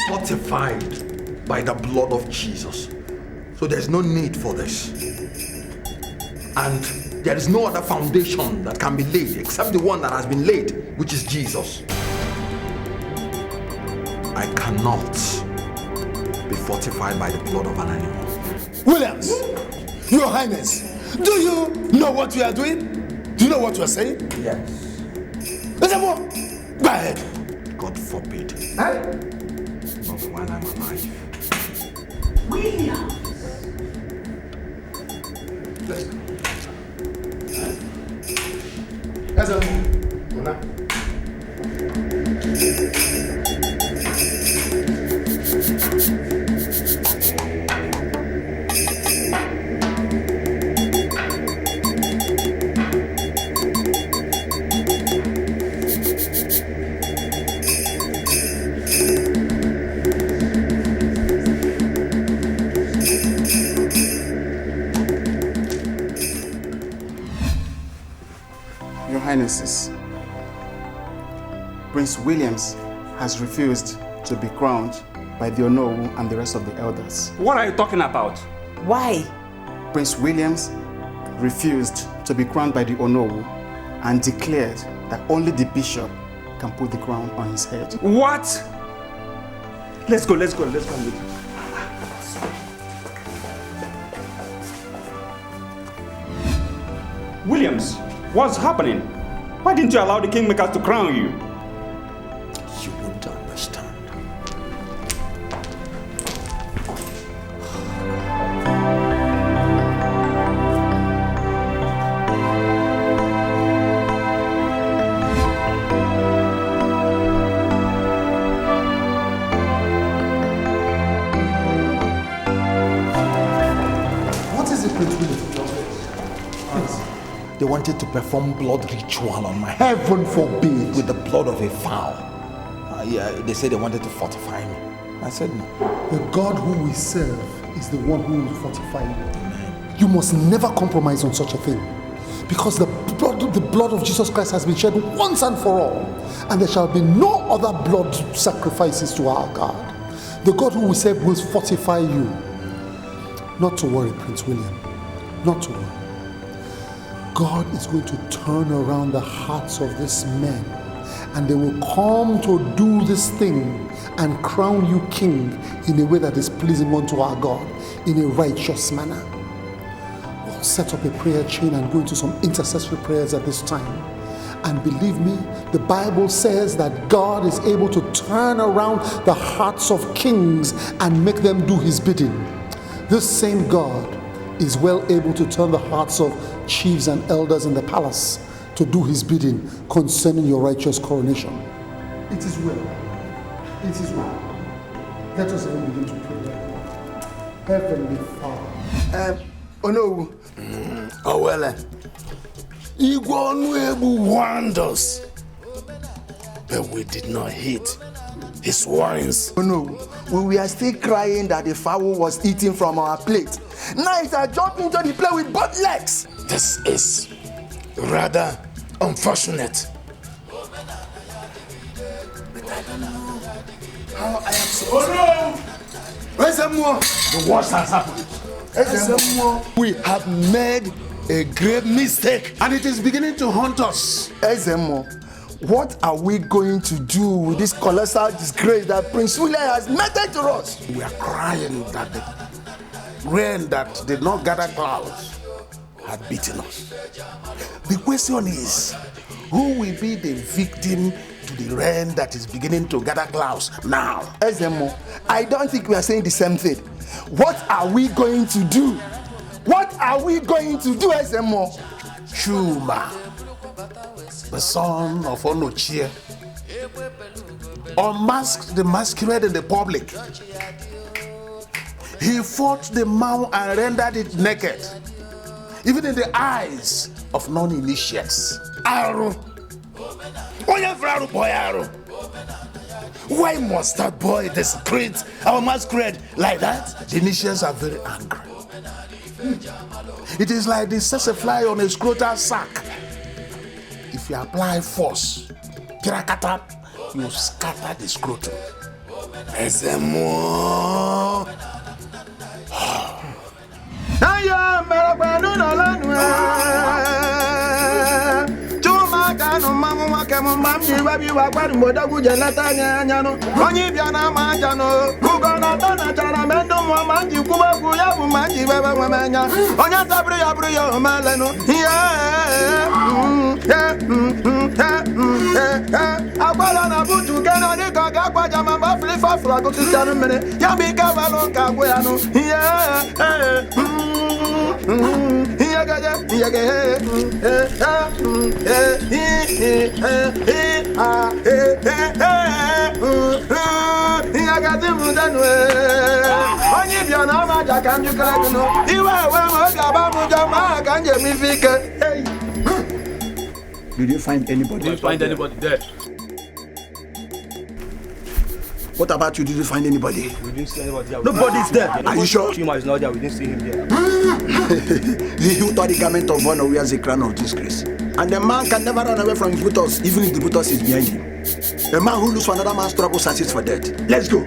Fortified by the blood of Jesus. So there's no need for this. And there is no other foundation that can be laid except the one that has been laid, which is Jesus. I cannot be fortified by the blood of an animal. Williams, Your Highness, do you know what you are doing? Do you know what you are saying? Yes. Go ahead. God forbid. Not while I'm alive. Williams. Let's go. Your Highnesses, Prince Williams has refused to be crowned by the Onowu and the rest of the elders. What are you talking about? Why? Prince Williams refused to be crowned by the Onowu and declared that only the bishop can put the crown on his head. What? Let's go. Williams, what's happening? Why didn't you allow the kingmakers to crown you? You won't understand. What is it, Prince William? They wanted to perform blood ritual on my head. Heaven forbid. With the blood of a fowl. They said they wanted to fortify me. I said no. The God who we serve is the one who will fortify you. Amen. You must never compromise on such a thing. Because the blood of Jesus Christ has been shed once and for all. And there shall be no other blood sacrifices to our God. The God who we serve will fortify you. Not to worry, Prince William. Not to worry. God is going to turn around the hearts of these men, and they will come to do this thing and crown you king in a way that is pleasing unto our God, in a righteous manner. We'll set up a prayer chain and go into some intercessory prayers at this time. And believe me, the Bible says that God is able to turn around the hearts of kings and make them do his bidding. This same God is well able to turn the hearts of chiefs and elders in the palace to do his bidding concerning your righteous coronation. It is well. It is well. Let us even begin to pray. Heavenly Father. Onowu. Igwe wonders. But we did not hit his warnings. Oh no, we were still crying that the fowl was eating from our plate. Now it's a jump into the plate with both legs. This is rather unfortunate. But I don't know how I am supposed to... Oh no! Where's the more? The worst has happened. We have made a grave mistake and it is beginning to haunt us. Ezemo, what are we going to do with this colossal disgrace that Prince William has meted to us? We are crying that the rain that did not gather clouds had beaten us. The question is, who will be the victim to the rain that is beginning to gather clouds now? Ezemo, I don't think we are saying the same thing. What are we going to do? What are we going to do, Ezemo? Chuma, the son of Onochie, unmasked the masquerade in the public. He fought the mouth and rendered it naked, even in the eyes of non-initiates. Aro. Why must that boy desecrate our masquerade like that? The initiates are very angry. It is like the fly on a scrotal sack. If you apply force, kirakata, you scatter the scrotum. Ezemo. Did you find anybody? Didn't find anybody there. What about you? Did you find anybody? We didn't see anybody there. Nobody's there. Are you sure? Chioma is not there. We didn't see him there. He who thought the garment of honor wears a crown of disgrace. And the man can never run away from his buttocks, even if the buttocks is behind him. A man who looks for another man's trouble searches for death. Let's go.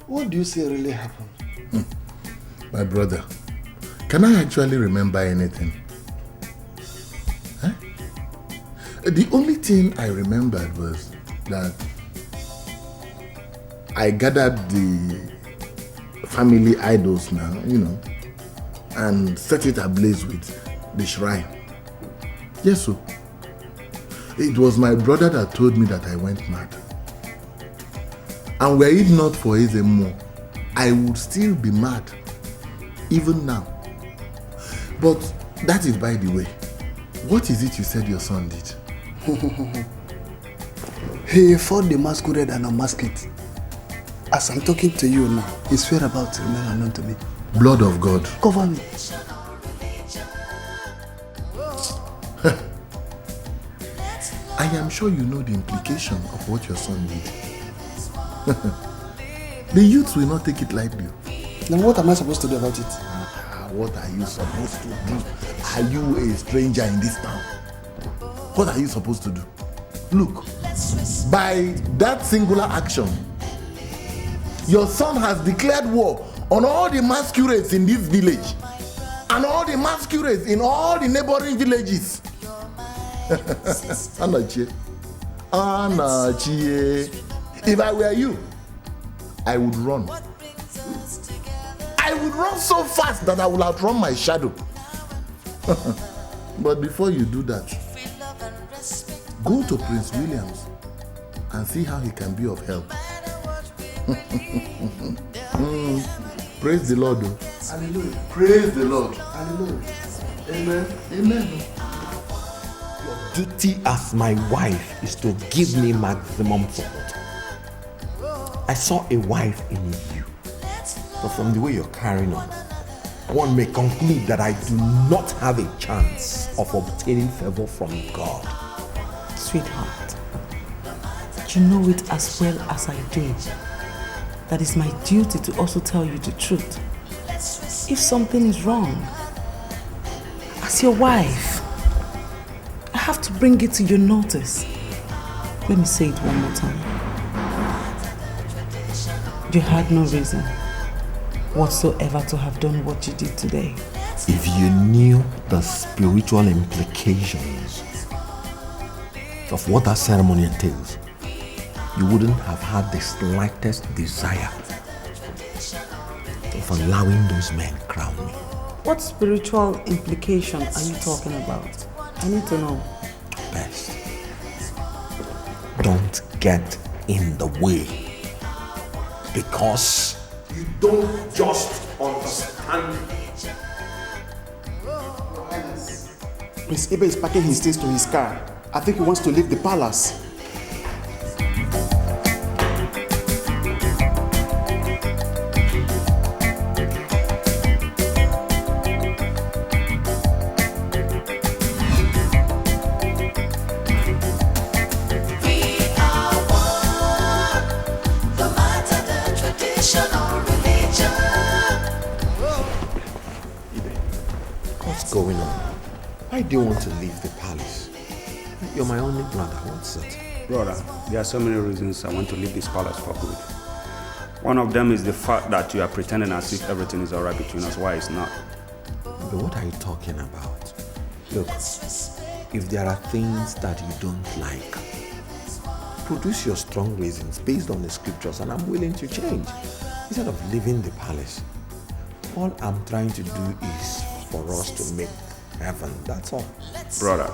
What do you say really happened? My brother, can I actually remember anything? Huh? The only thing I remembered was that I gathered the family idols now, and set it ablaze with the shrine. Yes, sir. It was my brother that told me that I went mad. And were it not for Ezemo, I would still be mad, even now. But that is by the way. What is it you said your son did? He fought the masquerade and unmasked it. As I'm talking to you now, his whereabouts remain unknown to me. Blood of God. Cover me. I am sure you know the implication of what your son did. The youths will not take it lightly. Then what am I supposed to do about it? What are you supposed to do? Are you a stranger in this town? What are you supposed to do? Look, by that singular action, your son has declared war on all the masquerades in this village and all the masquerades in all the neighboring villages. Anachie. If I were you, I would run. I would run so fast that I would outrun my shadow. But before you do that, go to Prince Williams and see how he can be of help. Praise the Lord. Oh. Hallelujah. Praise the Lord. Hallelujah. Amen. Amen. Your duty as my wife is to give me maximum support. I saw a wife in you, but from the way you're carrying on, one may conclude that I do not have a chance of obtaining favor from God. Sweetheart, you know it as well as I do. That is my duty to also tell you the truth. If something is wrong, as your wife, I have to bring it to your notice. Let me say it one more time. You had no reason whatsoever to have done what you did today. If you knew the spiritual implications of what that ceremony entails, you wouldn't have had the slightest desire of allowing those men crown me. What spiritual implication are you talking about? I need to know. Best, don't get in the way, because you don't just understand. Prince Ibe is packing his things to his car. I think he wants to leave the palace. What's going on? Why do you want to leave the palace? You're my only brother. What's it? Brother, there are so many reasons I want to leave this palace for good. One of them is the fact that you are pretending as if everything is alright between us, why it's not. But what are you talking about? Look, if there are things that you don't like, produce your strong reasons based on the scriptures and I'm willing to change. Instead of leaving the palace, all I'm trying to do is for us to make heaven, that's all. Brother,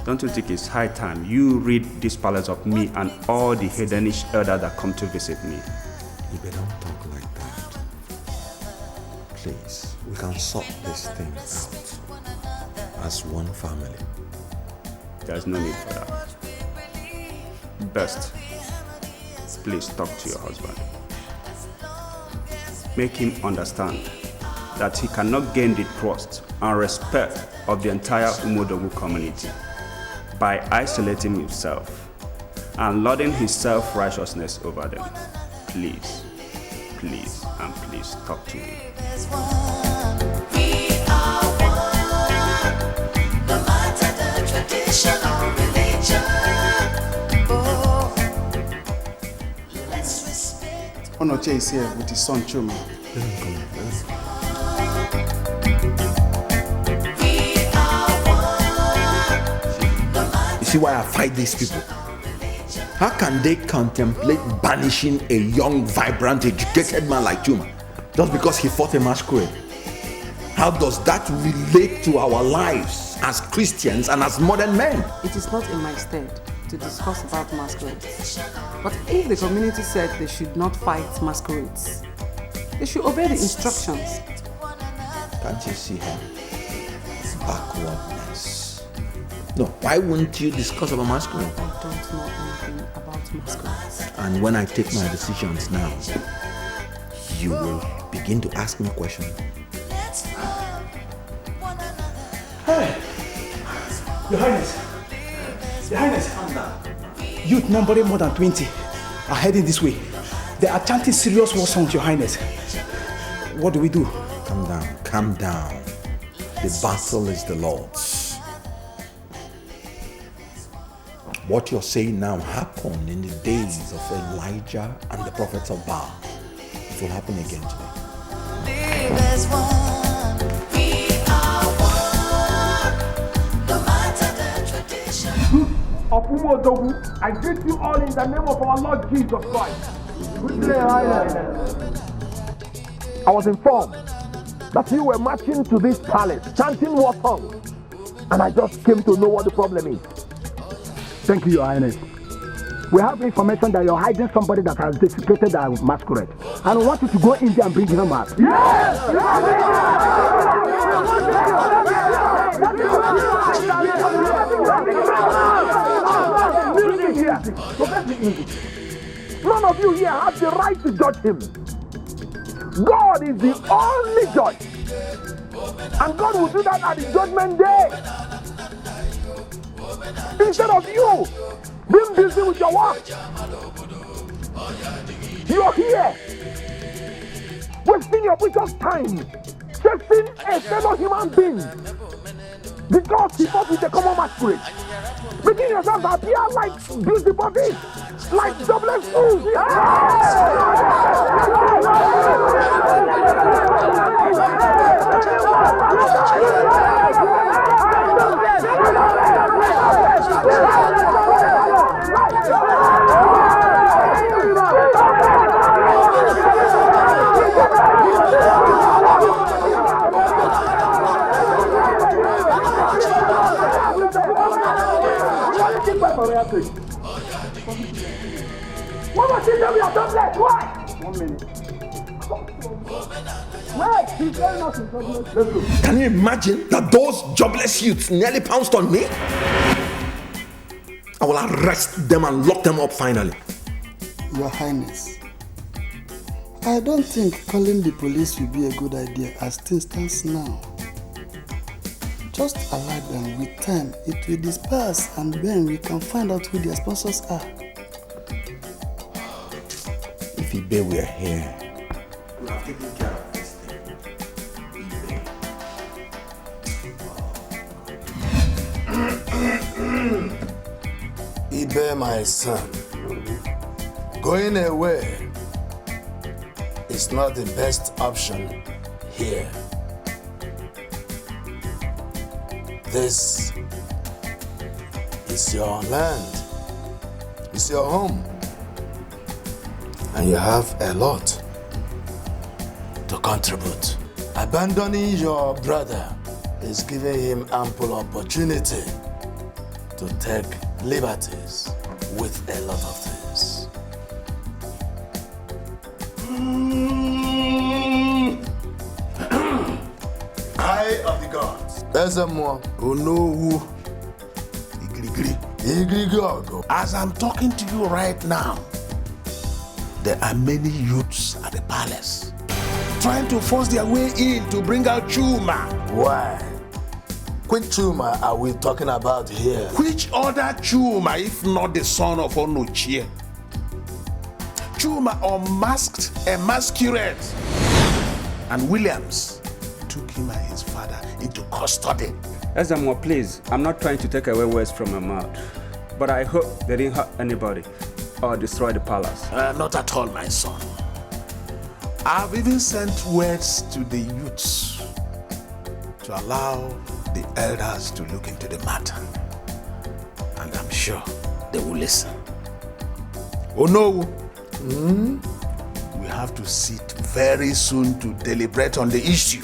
don't you think it's high time you rid this palace of me and all the heathenish elders that come to visit me? You better don't talk like that. Please, we can sort this thing out as one family. There's no need for that. Best, please talk to your husband. Make him understand that he cannot gain the trust and respect of the entire Umodogu community by isolating himself and lording his self-righteousness over them. Please, please, and please talk to me. Onoche is here with his son Chioma. Let him come. You see why I fight these people? How can they contemplate banishing a young, vibrant, educated man like Chioma just because he fought a masquerade? How does that relate to our lives as Christians and as modern men? It is not in my stead to discuss about masquerades. But if the community said they should not fight masquerades, they should obey the instructions. Can't you see her backwardness? No, why wouldn't you discuss about masquerade? I don't know anything about masquerades. And when I take my decisions now, you will begin to ask me questions. Hey! Your Highness! Your Highness! Calm down. Youth numbering more than 20 are heading this way. They are chanting serious war songs, Your Highness. What do we do? Calm down, calm down. The battle is the Lord's. What you're saying now happened in the days of Elijah and the prophets of Baal. It will happen again today. There's one, we are one, no matter the tradition. Of Umodogu, I greet you all in the name of our Lord Jesus Christ. I was informed that you were marching to this palace, chanting war songs, and I just came to know what the problem is. Thank you, Your Highness. We have information that you're hiding somebody that has desecrated our masquerade, and we want you to go in there and bring him out. Yes! None of you here have the right to judge him. God is the only judge. And God will do that at the judgment day. Instead of you being busy with your work, you're here wasting your precious time chasing a fellow human being because he fought with a common masquerade, making yourself appear like beauty bodies, like jobless fools. What was it that we are jobless? Why? 1 minute. Wait, he's telling us he's jobless. Let's go. Can you imagine that those jobless youths nearly pounced on me? I will arrest them and lock them up finally. Your Highness, I don't think calling the police will be a good idea as things stands now. Just allow them. With time, it will disperse and then we can find out who their sponsors are. If Ibe were here, we would have taken care of this thing. Ibe, my son, going away is not the best option here. This is your land, it's your home, and you have a lot to contribute. Abandoning your brother is giving him ample opportunity to take liberties with a lot of things. Eye of the gods. There's a more who know who. As I'm talking to you right now, there are many youths at the palace trying to force their way in to bring out Chioma. Why? Which Chioma are we talking about here? Which other Chioma if not the son of Onochie? Chioma unmasked a masquerade, and Williams took him and his father into custody. Ezamo, please, I'm not trying to take away words from my mouth, but I hope they didn't hurt anybody or destroy the palace. Not at all, my son. I've even sent words to the youths to allow the elders to look into the matter, and I'm sure they will listen. Oh no, we have to sit very soon to deliberate on the issue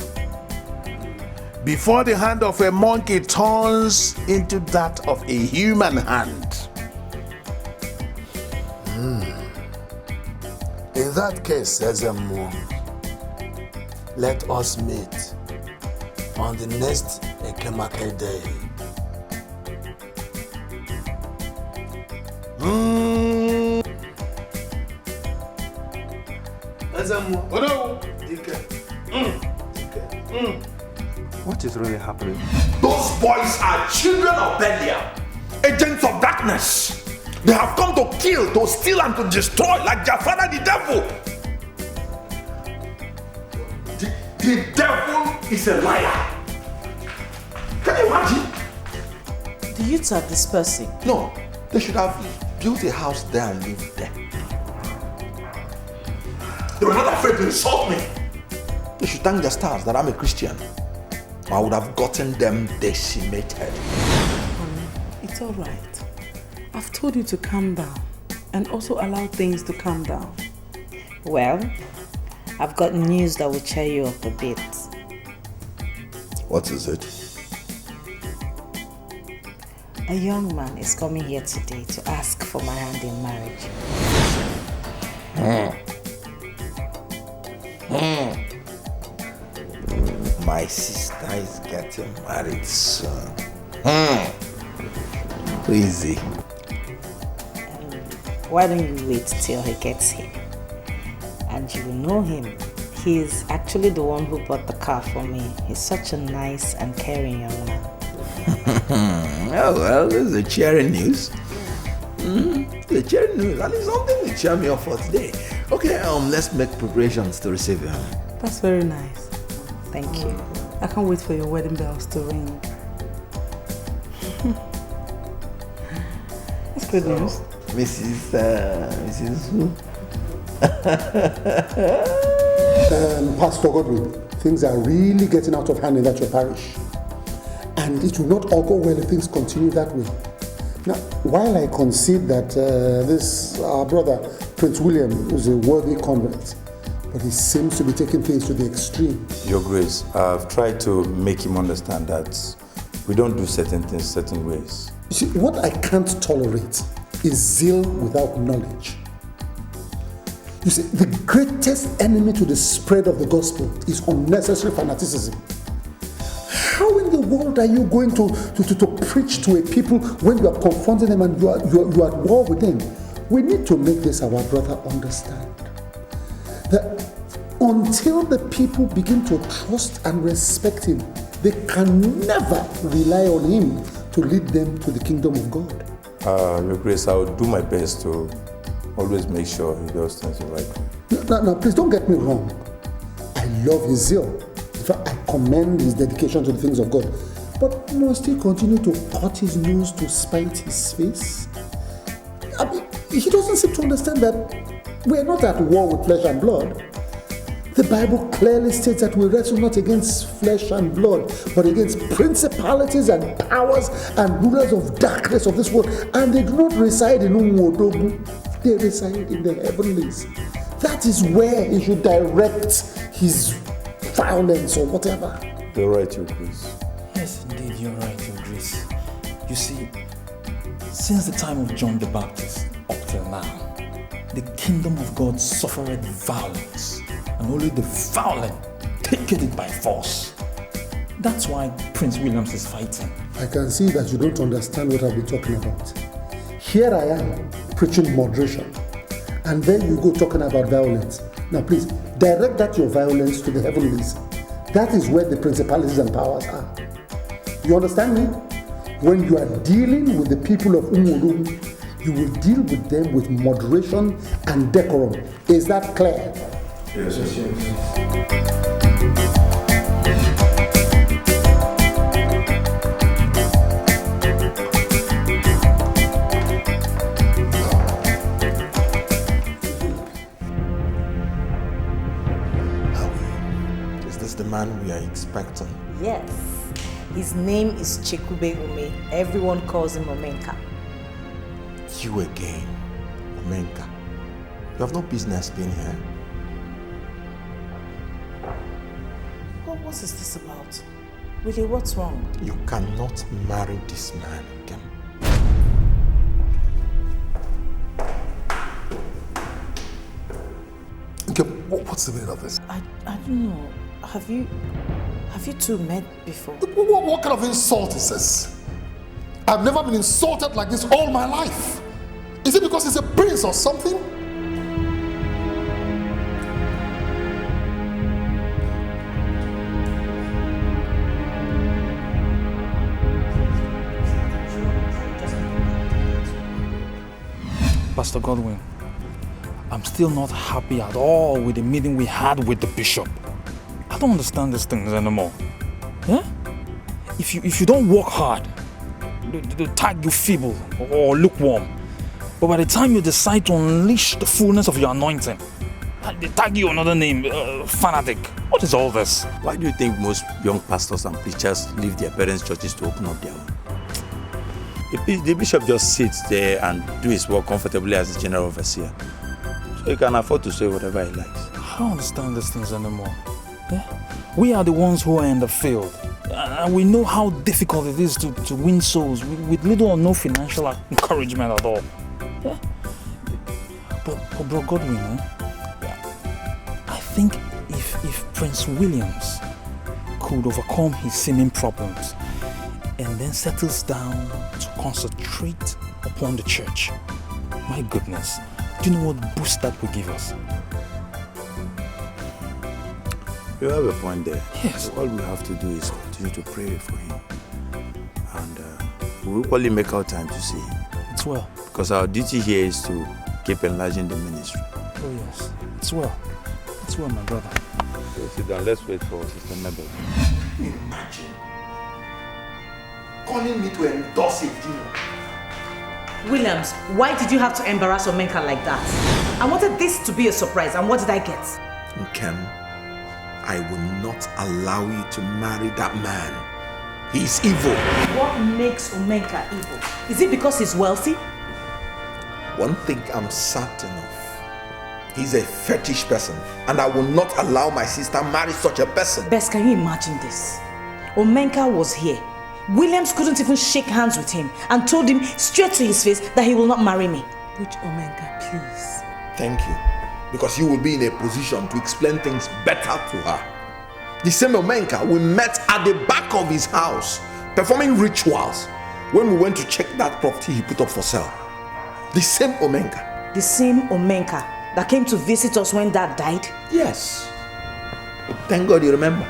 before the hand of a monkey turns into that of a human hand. In that case, Ezemo, let us meet on the next Ekemake day. Ezemo, oh no! Dikeh. What is really happening? Those boys are children of Belial, agents of darkness. They have come to kill, to steal, and to destroy like their father, the devil. The devil is a liar. Can you imagine? The youths are dispersing. No, they should have built a house there and lived there. They were not afraid to insult me. They should thank their stars that I'm a Christian. I would have gotten them decimated. It's all right. I've told you to calm down and also allow things to calm down. Well, I've got news that will cheer you up a bit. What is it? A young man is coming here today to ask for my hand in marriage. My sister is getting married soon. Who is he? Why don't you wait till he gets here? And you will know him. He is actually the one who bought the car for me. He's such a nice and caring young man. Oh, well, this is a cheering news. The cheering news. That is something to cheer me up for today. Okay, let's make preparations to receive him. That's very nice. Thank you. I can't wait for your wedding bells to ring. That's good news. Mrs. who? Pastor Godwin, things are really getting out of hand in that your parish. And it will not all go well if things continue that way. Now, while I concede that our brother, Prince William, is a worthy convert, but he seems to be taking things to the extreme. Your Grace, I've tried to make him understand that we don't do certain things certain ways. You see, what I can't tolerate is zeal without knowledge. You see, the greatest enemy to the spread of the gospel is unnecessary fanaticism. How in the world are you going to preach to a people when you are confronting them and you are at war with them? We need to make this our brother understand. That until the people begin to trust and respect him, they can never rely on him to lead them to the kingdom of God. Your Grace, I will do my best to always make sure he does things the right way. Now, please don't get me wrong. I love his zeal. In fact, I commend his dedication to the things of God. But must he continue to cut his nose to spite his face? I mean, he doesn't seem to understand that we are not at war with flesh and blood. The Bible clearly states that we wrestle not against flesh and blood, but against principalities and powers and rulers of darkness of this world. And they do not reside in Umuodogu. They reside in the heavenlies. That is where he should direct his violence or whatever. You're right, Your Grace. Yes, indeed, you're right, Your Grace. You see, since the time of John the Baptist up till now, the kingdom of God suffered violence, and only the violent take it by force. That's why Prince Williams is fighting. I can see that you don't understand what I've been talking about. Here I am preaching moderation, and then you go talking about violence. Now please, direct that your violence to the heavenlies. That is where the principalities and powers are. You understand me? When you are dealing with the people of Umuodogu, you will deal with them with moderation and decorum. Is that clear? Yes, yes. The man we are expecting. Yes. His name is Chekube Ume. Everyone calls him Omenka. You again, Omenka. You have no business being here. What is this about? Willie, what's wrong? You cannot marry this man again. Okay, what's the meaning of this? I don't know. Have you two met before? What kind of insult is this? I've never been insulted like this all my life. Is it because he's a prince or something? Pastor Godwin, I'm still not happy at all with the meeting we had with the bishop. I don't understand these things anymore. Yeah? If you don't work hard, they'll tag you feeble or lukewarm. But by the time you decide to unleash the fullness of your anointing, they tag you another name, fanatic. What is all this? Why do you think most young pastors and preachers leave their parents' churches to open up their own? The bishop just sits there and do his work comfortably as the general overseer. So he can afford to say whatever he likes. I don't understand these things anymore. Yeah? We are the ones who are in the field. And we know how difficult it is to win souls with little or no financial encouragement at all. Yeah? But Bro Godwin, I think if Prince Williams could overcome his seeming problems and then settles down to concentrate upon the church, my goodness, do you know what boost that will give us? You have a point there. Yes. All we have to do is continue to pray for him. And we'll equally make our time to see him. It's well. Because our duty here is to keep enlarging the ministry. Oh yes, it's well. It's well, my brother. So sit down, let's wait for Sister Mabel. Imagine calling me to endorse a deal. Williams, why did you have to embarrass Omenka like that? I wanted this to be a surprise, and what did I get? Nkem, I will not allow you to marry that man. He's evil. What makes Omenka evil? Is it because he's wealthy? One thing I'm certain of. He's a fetish person, and I will not allow my sister marry such a person. Bess, can you imagine this? Omenka was here. Williams couldn't even shake hands with him and told him straight to his face that he will not marry me. Which Omenka, please? Thank you. Because you will be in a position to explain things better to her. The same Omenka we met at the back of his house, performing rituals when we went to check that property he put up for sale. The same Omenka. The same Omenka that came to visit us when Dad died? Yes. Thank God you remember.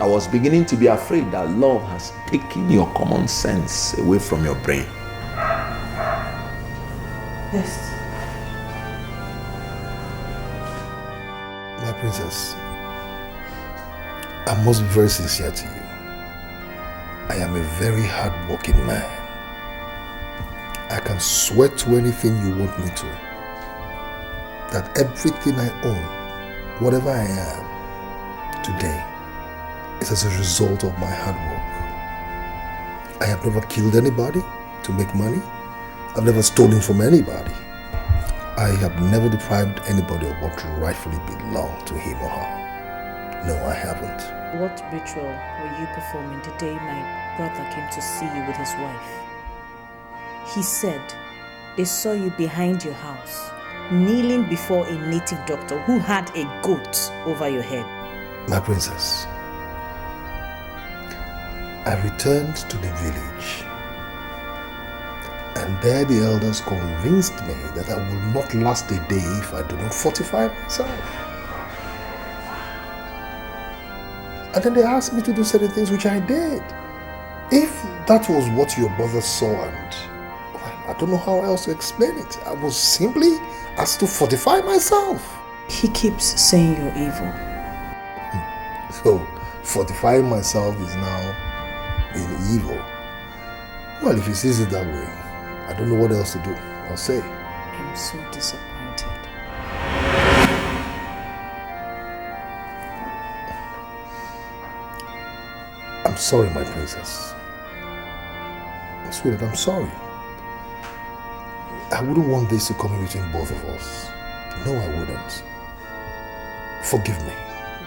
I was beginning to be afraid that love has taken your common sense away from your brain. Yes. My princess, I must be very sincere to you. I am a very hard-working man. I can swear to anything you want me to. That everything I own, whatever I am, today, is as a result of my hard work. I have never killed anybody to make money. I've never stolen from anybody. I have never deprived anybody of what rightfully belonged to him or her. No, I haven't. What ritual were you performing the day my brother came to see you with his wife? He said they saw you behind your house, kneeling before a native doctor who had a goat over your head. My princess, I returned to the village, and there the elders convinced me that I will not last a day if I do not fortify myself. And then they asked me to do certain things which I did. If that was what your brother saw, and I don't know how else to explain it, I was simply asked to fortify myself. He keeps saying you're evil. So, fortifying myself is now being evil. Well, if he sees it that way, I don't know what else to do or say. I'm so disappointed. I'm sorry, my princess. Sweetheart, I'm sorry. I wouldn't want this to come in between both of us. No, I wouldn't. Forgive me,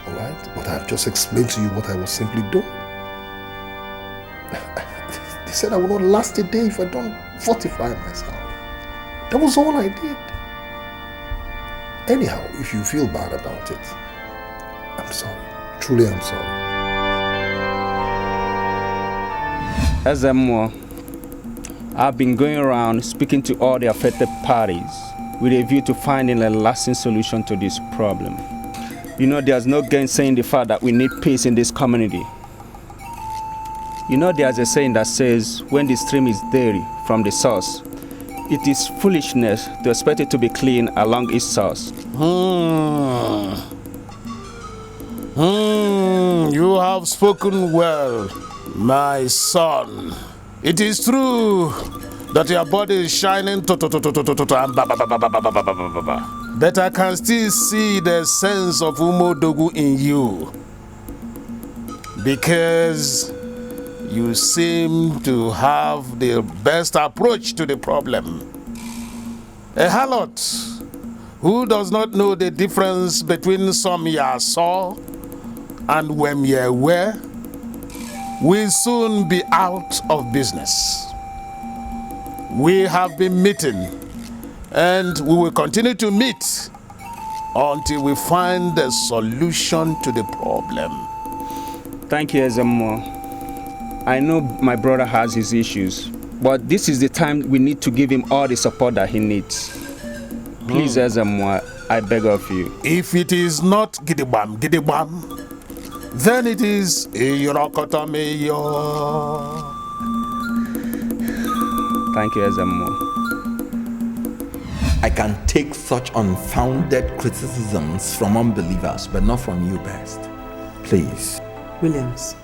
all right? But I've just explained to you what I was simply doing. They said I will not last a day if I don't fortify myself. That was all I did. Anyhow, if you feel bad about it, I'm sorry. Truly, I'm sorry. As I've been going around speaking to all the affected parties with a view to finding a lasting solution to this problem. You know, there's no gainsaying the fact that we need peace in this community. You know, there's a saying that says, when the stream is dirty from the source, it is foolishness to expect it to be clean along its source. You have spoken well, my son. It is true that your body is shining, but I can still see the sense of Umodogu in you, because you seem to have the best approach to the problem. A harlot who does not know the difference between some ya saw and when ye were will soon be out of business. We have been meeting, and we will continue to meet until we find a solution to the problem. Thank you, Ezemo. I know my brother has his issues, but this is the time we need to give him all the support that he needs. Please, Ezemo, I beg of you. If it is not gidibam, then it is Irokotomeyo. Thank you, Ezemo. I can take such unfounded criticisms from unbelievers, but not from you, Best. Please. Williams,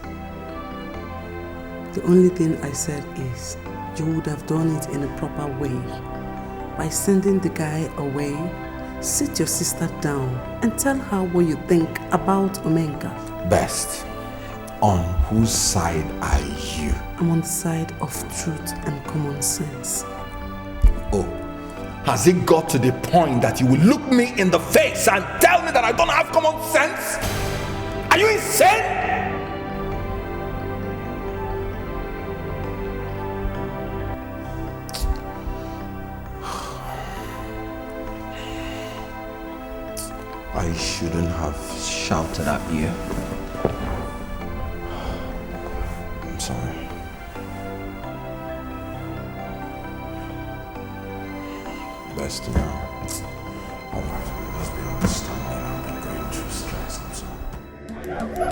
the only thing I said is you would have done it in a proper way. By sending the guy away, sit your sister down and tell her what you think about Omenka. Best, on whose side are you? I'm on the side of truth and common sense. Oh, has it got to the point that you will look me in the face and tell me that I don't have common sense? Are you insane? I shouldn't have shouted at you. I'm sorry. Best now. Let's be honest. I've been going through stress. I'm sorry.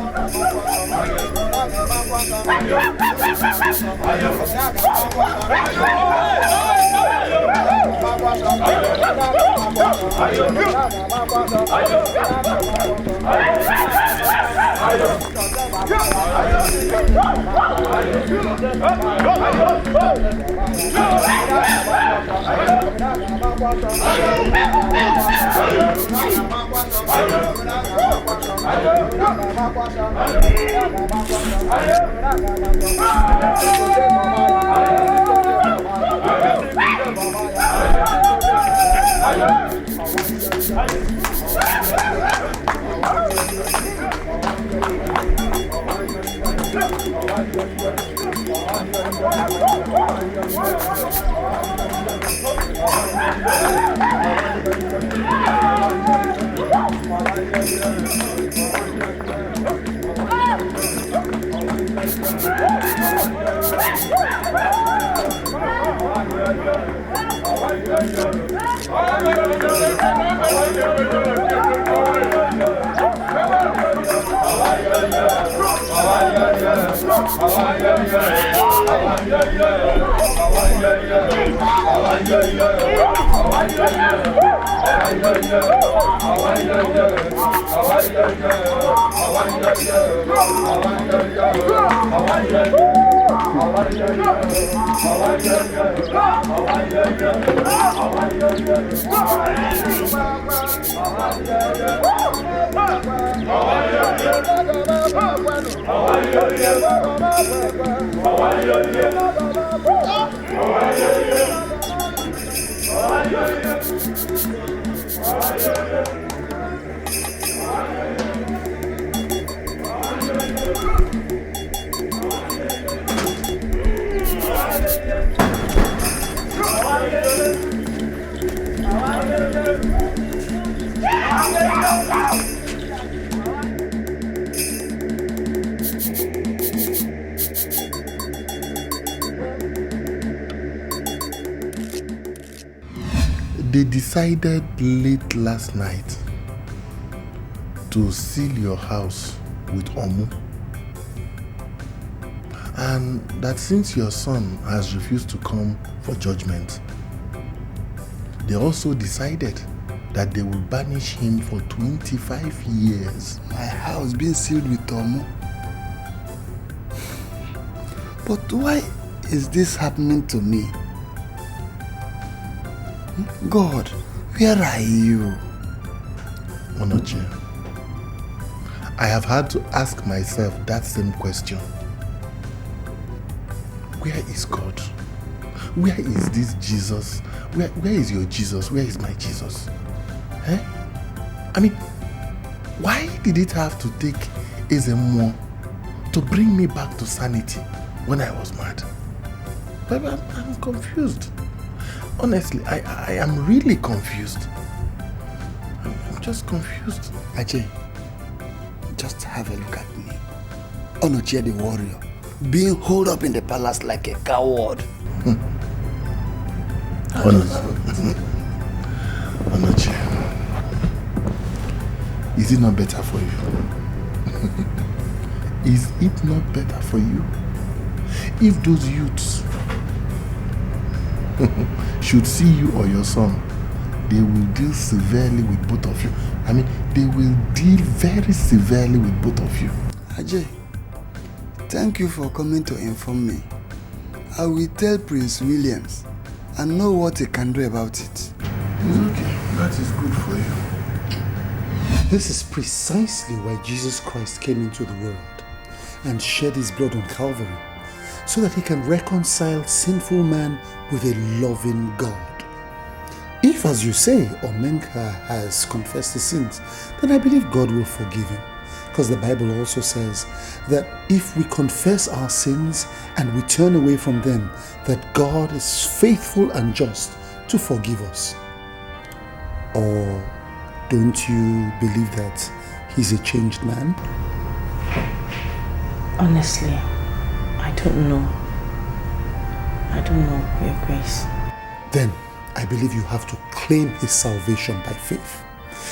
They decided late last night to seal your house with Omu. And that since your son has refused to come for judgment, they also decided that they will banish him for 25 years. My house being sealed with Omu. But why is this happening to me? God, where are you? Onoche, I have had to ask myself that same question. Where is God? Where is this Jesus? Where is your Jesus? Where is my Jesus? Eh? I mean, why did it have to take Ezemo to bring me back to sanity when I was mad. But I'm confused. Honestly, I am really confused. I'm just confused. Ajay, just have a look at me. Onochie the warrior, being holed up in the palace like a coward. Onochie, is it not better for you? Is it not better for you if those youths should see you or your son? They will deal severely with both of you. I mean, they will deal very severely with both of you. Ajay, thank you for coming to inform me. I will tell Prince Williams and know what he can do about it. It's okay. That is good for you. This is precisely why Jesus Christ came into the world and shed his blood on Calvary, so that he can reconcile sinful man with a loving God. If, as you say, Omenka has confessed his sins, then I believe God will forgive him. Because the Bible also says that if we confess our sins and we turn away from them, that God is faithful and just to forgive us. Or don't you believe that he's a changed man? Honestly, I don't know. I don't know, Your Grace. Then I believe you have to claim his salvation by faith.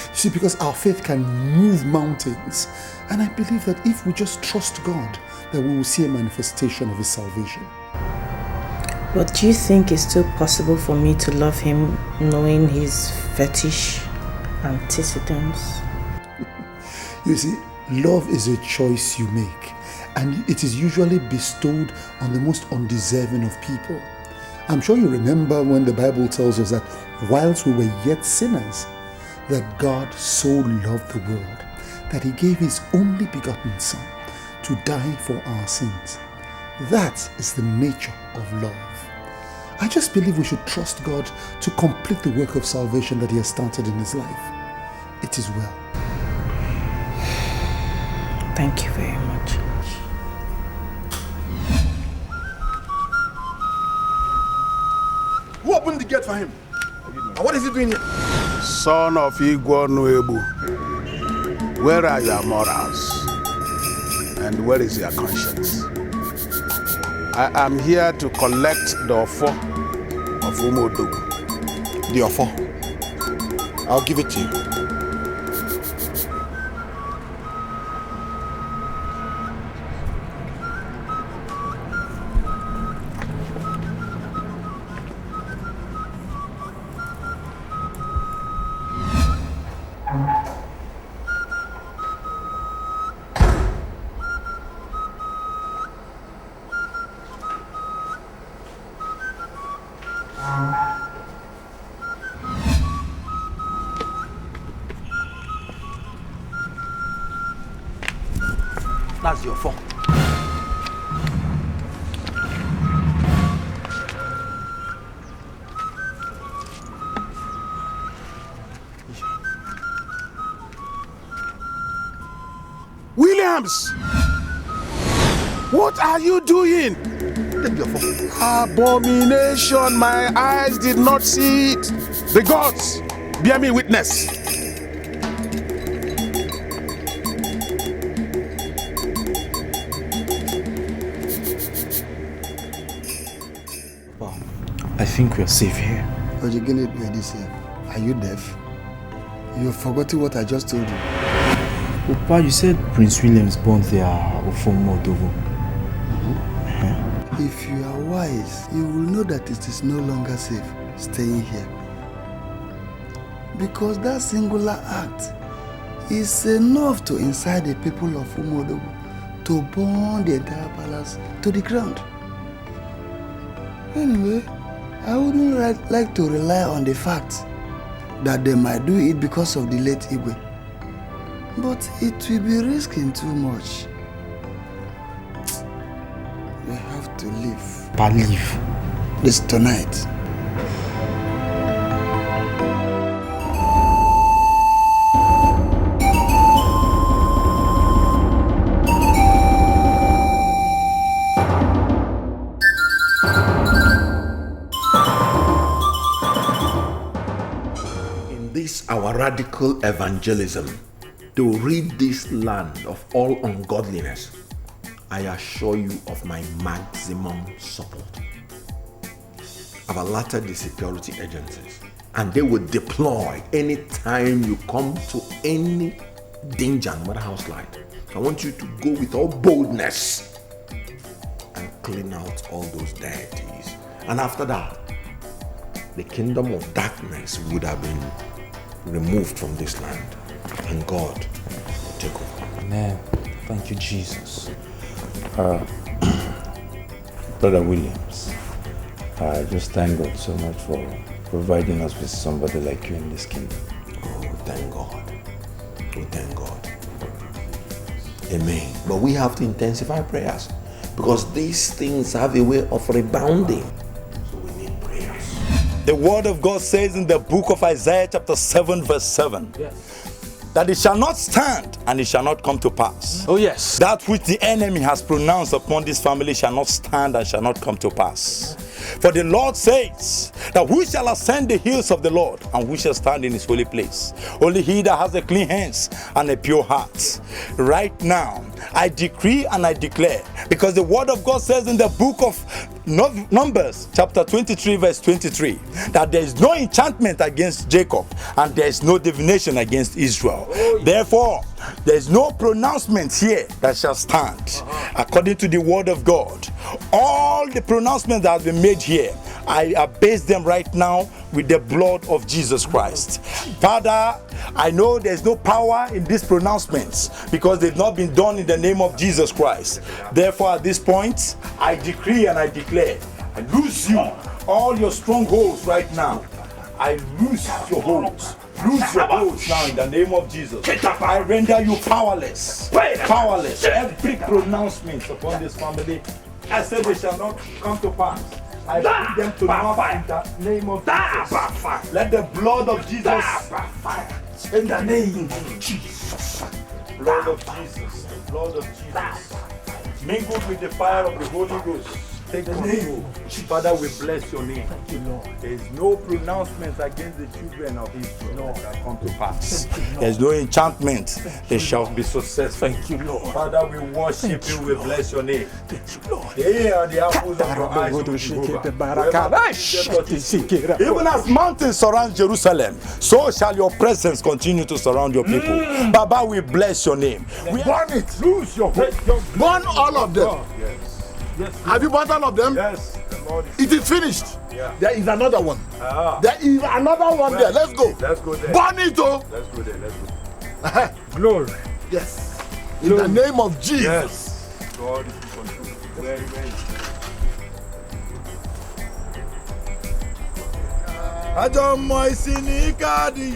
You see, because our faith can move mountains. And I believe that if we just trust God, that we will see a manifestation of his salvation. But do you think it's still possible for me to love him knowing his fetish antecedents? You see, love is a choice you make, and it is usually bestowed on the most undeserving of people. I'm sure you remember when the Bible tells us that whilst we were yet sinners, that God so loved the world that he gave his only begotten Son to die for our sins. That is the nature of love. I just believe we should trust God to complete the work of salvation that he has started in his life. It is well. Thank you very much. Who opened the gate for him? And what is he doing here? Son of Igwe Nuebu, where are your morals? And where is your conscience? I am here to collect the offer of Umodu. The offer? I'll give it to you. That's your phone. Williams! What are you doing? Take your phone. Abomination, my eyes did not see it. The gods, bear me witness. I think we're safe here. Ojigene, are you deaf? You've forgotten what I just told you. Opa, you said Prince William's born there from Moldova. If you are wise, you will know that it is no longer safe staying here. Because that singular act is enough to incite the people of Umodogu to burn the entire palace to the ground. Anyway, I wouldn't like to rely on the fact that they might do it because of the late Igwe. But it will be risking too much. We have to leave. But leave? This tonight. this our radical evangelism to rid this land of all ungodliness, I assure you of my maximum support. I've alerted the security agencies, and they will deploy anytime you come to any danger, no matter how slight. I want you to go with all boldness and clean out all those deities. And after that, the kingdom of darkness would have been removed from this land, and God will take over. Amen. Thank you, Jesus. Brother Williams, I just thank God so much for providing us with somebody like you in this kingdom. Oh, thank God. Oh, thank God. Amen. But we have to intensify prayers, because these things have a way of rebounding. The word of God says in the book of Isaiah chapter 7 verse 7, that it shall not stand and it shall not come to pass. Oh yes. That which the enemy has pronounced upon this family shall not stand and shall not come to pass. For the Lord says that who shall ascend the hills of the Lord, and who shall stand in his holy place? Only he that has a clean hands and a pure heart. Right now, I decree and I declare, because the word of God says in the book of Numbers chapter 23 verse 23, that there is no enchantment against Jacob and there is no divination against Israel. Therefore, there is no pronouncement here that shall stand. According to the word of God, all the pronouncements that have been made here, I abase them right now with the blood of Jesus Christ. Father, I know there's no power in these pronouncements because they've not been done in the name of Jesus Christ. Therefore, at this point, I decree and I declare, I loose you, all your strongholds right now. I loose your holds. Lose your holds now in the name of Jesus. I render you powerless. Powerless. Every pronouncement upon this family, I said they shall not come to pass. I bring them to naught in the name of Jesus. Let the blood of Jesus, in the name of Jesus, blood of Jesus, the blood of Jesus, mingled with the fire of the Holy Ghost, take control. Father, we bless your name. Thank you, Lord. There is no pronouncement against the children of Israel that shall come to pass. There is no enchantment. They shall be successful. Thank you, Lord. Father, we worship you. We bless your name. Thank you, Lord. They are the apples of your eyes, Jehovah. Even as mountains surround Jerusalem, so shall your presence continue to surround your people. Baba, we bless your name. We burn it. Lose your hope. Burn all of them. Yes. Yes, have you burned all of them? Yes. It is finished. Yeah. There is another one. There is another one there. Let's go. Let's go there. Burn it, oh. Let's go there. Let's go. Glory. Yes. In the name of Jesus. Yes. God is in control. Very, very. Ajomo isinika di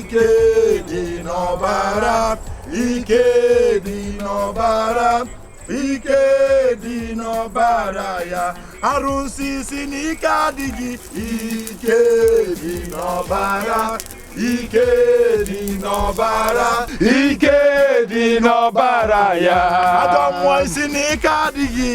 ike di nobara, ike di nobara. Ike di nobara ya arusi sinika digi ike di nobara ike di nobara ike di nobara ya adomo sinika digi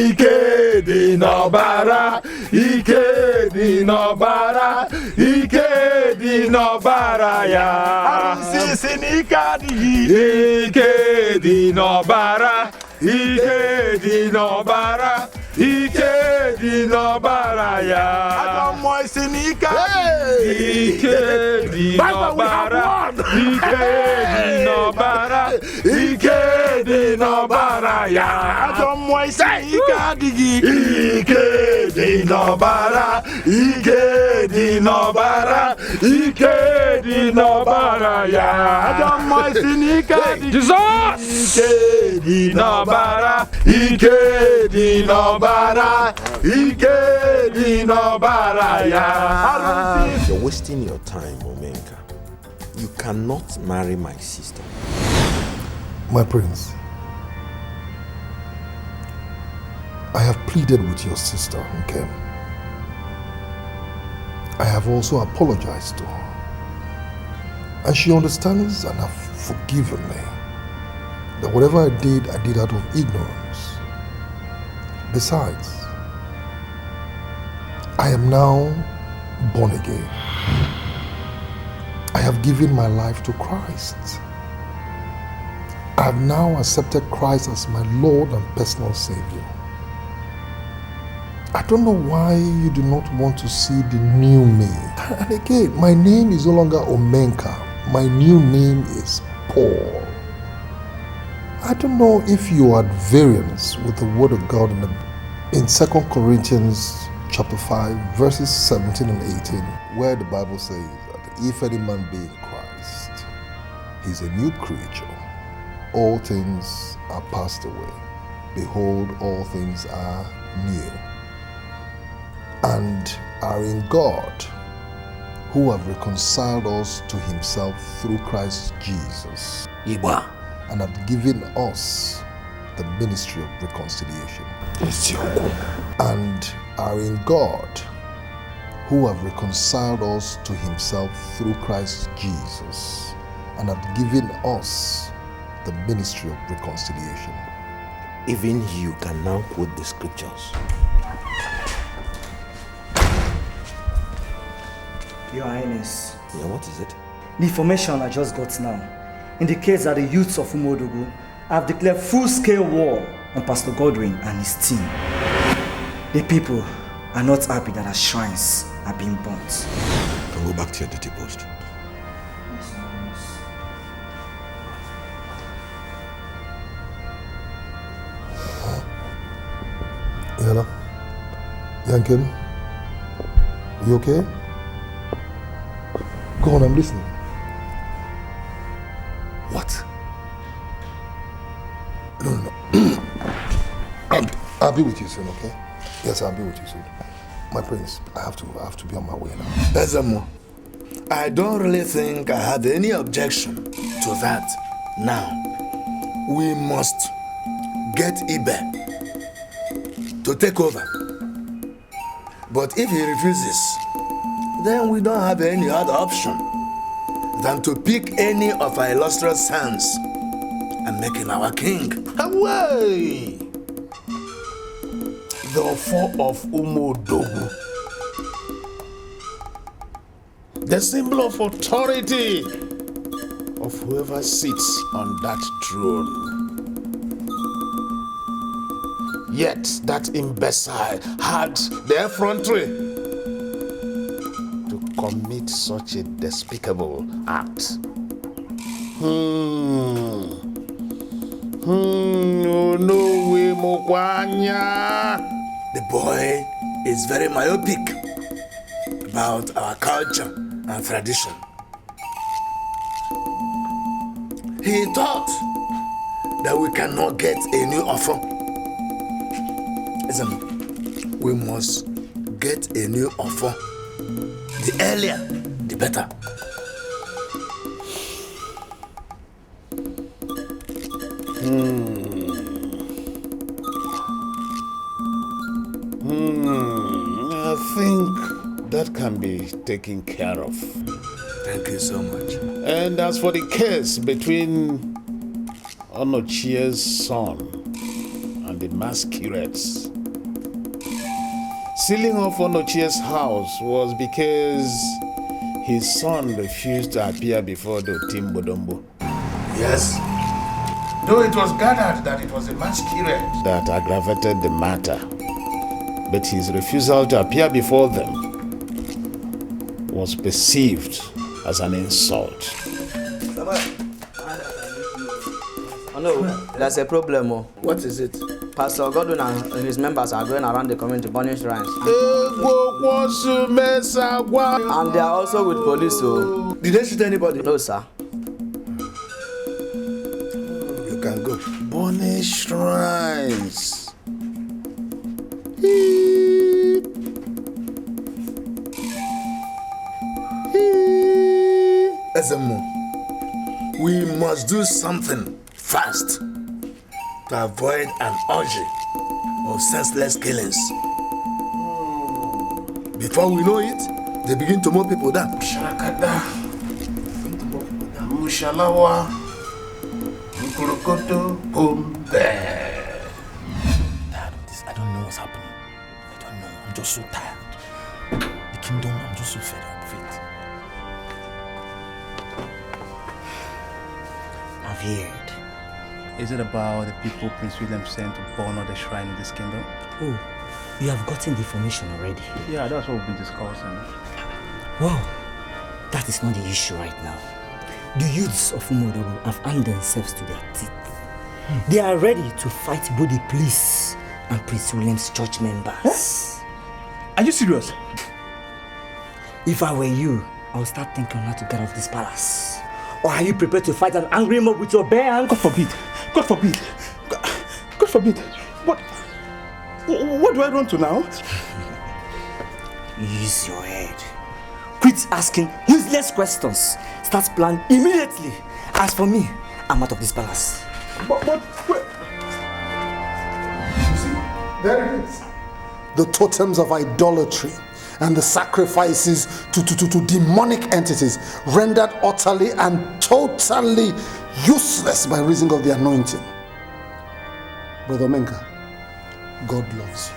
ike di nobara ike di nobara ike di nobara ya arusi sinika digi ike di nobara Ike di nobara, ike di nobara ya. Adomo isinika. Ike di nobara, ike di nobara, ike di nobara ya. Adomo isinika digi. Ike di nobara, ike di nobara, ike di nobara ya. Adomo isinika digi. Jesus. Ike di nobara. Ike di nobara, Ike di nobara ya. You're wasting your time, Omenka. You cannot marry my sister. My prince, I have pleaded with your sister, Nkem. I have also apologized to her. And she understands and has forgiven me. That whatever I did out of ignorance. Besides, I am now born again. have given my life to Christ. I have now accepted Christ as my Lord and personal Savior. I don't know why you do not want to see the new me. And again, my name is no longer Omenka. My new name is Paul. I don't know if you are at variance with the Word of God in 2 Corinthians chapter 5, verses 17 and 18, where the Bible says that if any man be in Christ, he's a new creature. All things are passed away. Behold, all things are new. And are in God, who have reconciled us to himself through Christ Jesus. Iba. And have given us the ministry of reconciliation. And are in God, who have reconciled us to himself through Christ Jesus, and have given us the ministry of reconciliation. Even you can now quote the scriptures. Your Highness. Yeah, what is it? The information I just got now indicates that the youths of Umodogu have declared full-scale war on Pastor Godwin and his team. The people are not happy that our shrines are being burnt. You can go back to your duty post. Yala? Yankin? You okay? Go on, I'm listening. What? No. I'll be with you soon, okay? Yes, I'll be with you soon. My prince, I have to be on my way now. Ezemo, I don't really think I have any objection to that. Now, we must get Ibe to take over. But if he refuses, then we don't have any other option than to pick any of our illustrious sons and make him our king. Away! The four of Umodogu. The symbol of authority of whoever sits on that throne. Yet that imbecile had the effrontery to commit such a despicable act. No way, Mokwanya. The boy is very myopic about our culture and tradition. He thought that we cannot get a new offer. Listen, we must get a new offer. The earlier, the better. I think that can be taken care of. Thank you so much. And as for the case between Onochie's son and the masquerades, sealing off Onochie's house was because his son refused to appear before the Timbodombo. Yes. Though it was gathered that it was a masquerade that aggravated the matter, but his refusal to appear before them was perceived as an insult. Oh no, there's a problem. What is it? Pastor Godwin and his members are going around the community burning shrines. And they are also with police. So. Did they shoot anybody? No, sir. You can go. Burning shrines. Ezemo, we must do something fast to avoid an orgy of senseless killings. Before we know it, they begin to mow people down. Shakada, Mushalawa, Nkurokoto, Kumbe. I don't know what's happening. I don't know. I'm just so tired. The kingdom, I'm just so fed up with it. disappeared. Is it about the people Prince William sent to burn on the shrine in this kingdom? Oh, you have gotten the information already. Yeah, that's what we've been discussing. Well, that is not the issue right now. The youths of Umodogo have armed themselves to their teeth. They are ready to fight both the police and Prince William's church members. Are you serious? If I were you, I would start thinking on how to get off this palace. Or are you prepared to fight an angry mob with your bare hands? God forbid. God forbid. God forbid. What do I run to now? Use your head. Quit asking useless questions. Start planning immediately. As for me, I'm out of this palace. But wait. You see, there it is. The totems of idolatry and the sacrifices to demonic entities rendered utterly and totally useless by reason of the anointing. Brother Menka, God loves you.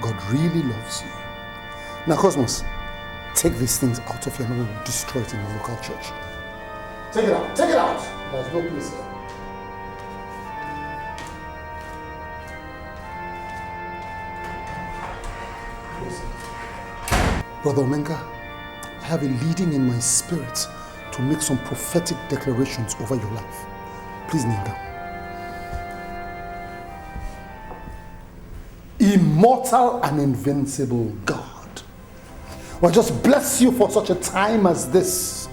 God really loves you. Now, Cosmos, take these things out of here and we'll destroy it in the local church. Take it out. Take it out. There's no place here. Brother Omenga, I have a leading in my spirit to make some prophetic declarations over your life. Please kneel down. Immortal and invincible God, we just bless you for such a time as this.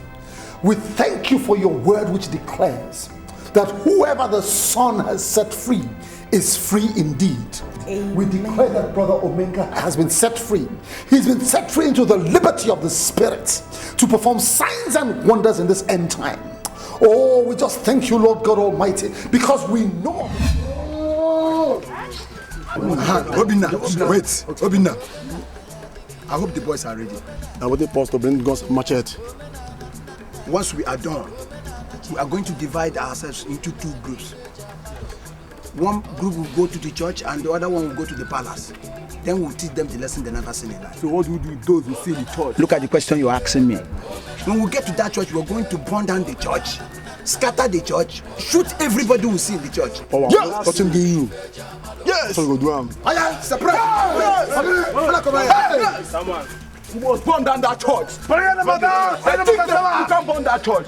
We thank you for your word which declares that whoever the Son has set free is free indeed. Amen. We declare that Brother Omenga has been set free. He's been set free into the liberty of the Spirit to perform signs and wonders in this end time. Oh, we just thank you, Lord God Almighty, because we know. Obina, wait, Obina. I hope the boys are ready. I want the boss to bring guns and machete. Once we are done, we are going to divide ourselves into two groups. One group will go to the church and the other one will go to the palace. Then we'll teach them the lesson they never seen in life. So what do we do with those who see the church? Look at the question you're asking me. When we get to that church, we're going to burn down the church, scatter the church, shoot everybody we see in the church. Oh, yes! What's in you? Yes! So go do them. Aya, separate! Yes! Someone. We must burn down that church. You can't burn that church.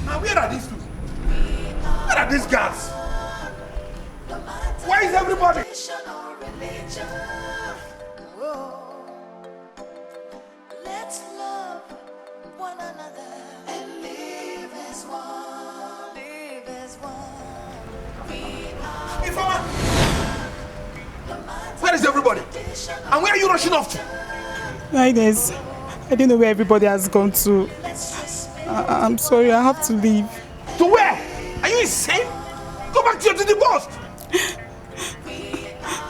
Now where are these two? Where are these guys? Where is everybody? Let's love one another and live as one. Live as one. Where is everybody? And where are you rushing off to? Highness, I don't know where everybody has gone to. I'm sorry, I have to leave. To where? Are you insane? Go back to your duty post!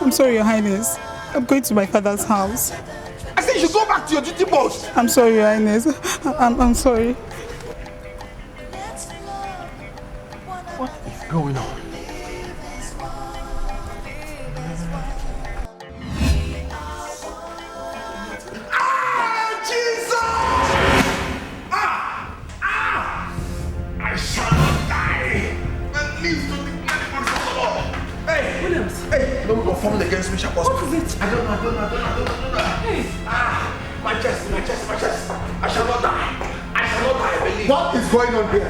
I'm sorry, Your Highness. I'm going to my father's house. I said you should go back to your duty post! I'm sorry, Your Highness. I'm sorry. What is going on? Don't go form against me, Shabbos. What is it? I don't know. Hey. My chest. I shall not die. I believe. What is going on here?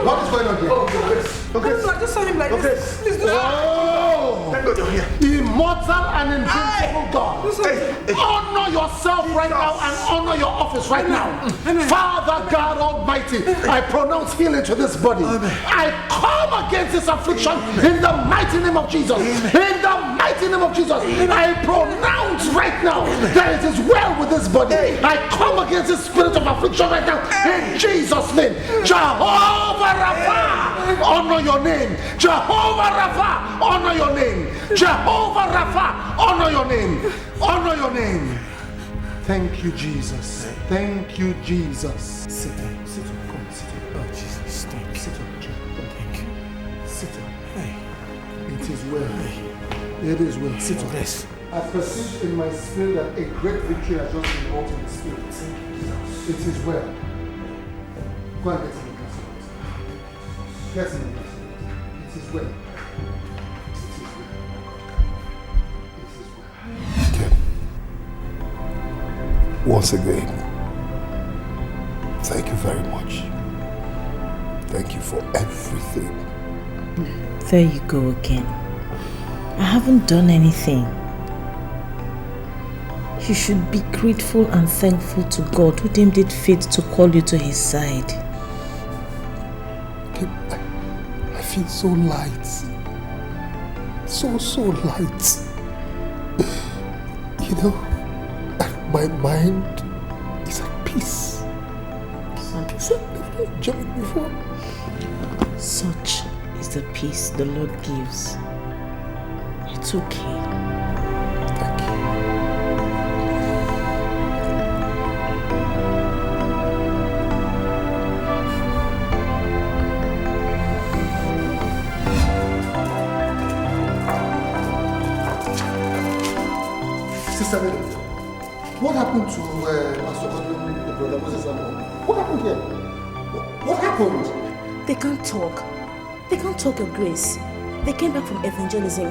What is going on here? No, I just saw him like this. Please do Oh! Thank God you're here. Immortal and invincible God. Honor yourself right now and honor your office right now. Father God Almighty, I pronounce healing to this body. I come against this affliction in the mighty name of Jesus. In the mighty name of Jesus. I pronounce right now that it is well with this body. I come against this spirit of affliction right now in Jesus' name. Jehovah Rapha, honor your name. Jehovah Rapha, honor your name. Jehovah Rapha, honor your name. Honor your name. Thank you, Jesus. Thank you, Jesus. Sit down. Sit down. Come, sit down. Oh, Jesus. Thank you. Sit down. Thank you. Sit down. Hey. It is well. It is well. Sit down. I perceive in my spirit that a great victory has just been wrought in the spirit. It is well. Go and get in the castle. Get in the castle. It is well. Once again, thank you very much. Thank you for everything. There you go again. I haven't done anything. You should be grateful and thankful to God who deemed it fit to call you to his side. I feel so light. So light. You know, my mind is at peace. Peace I've never enjoyed before. Such is the peace the Lord gives. It's okay. Thank you. Sister Mary, what happened to Pastor Godwin, the brother Moses and all? What happened here? What happened? They can't talk. They can't talk, Your Grace. They came back from evangelism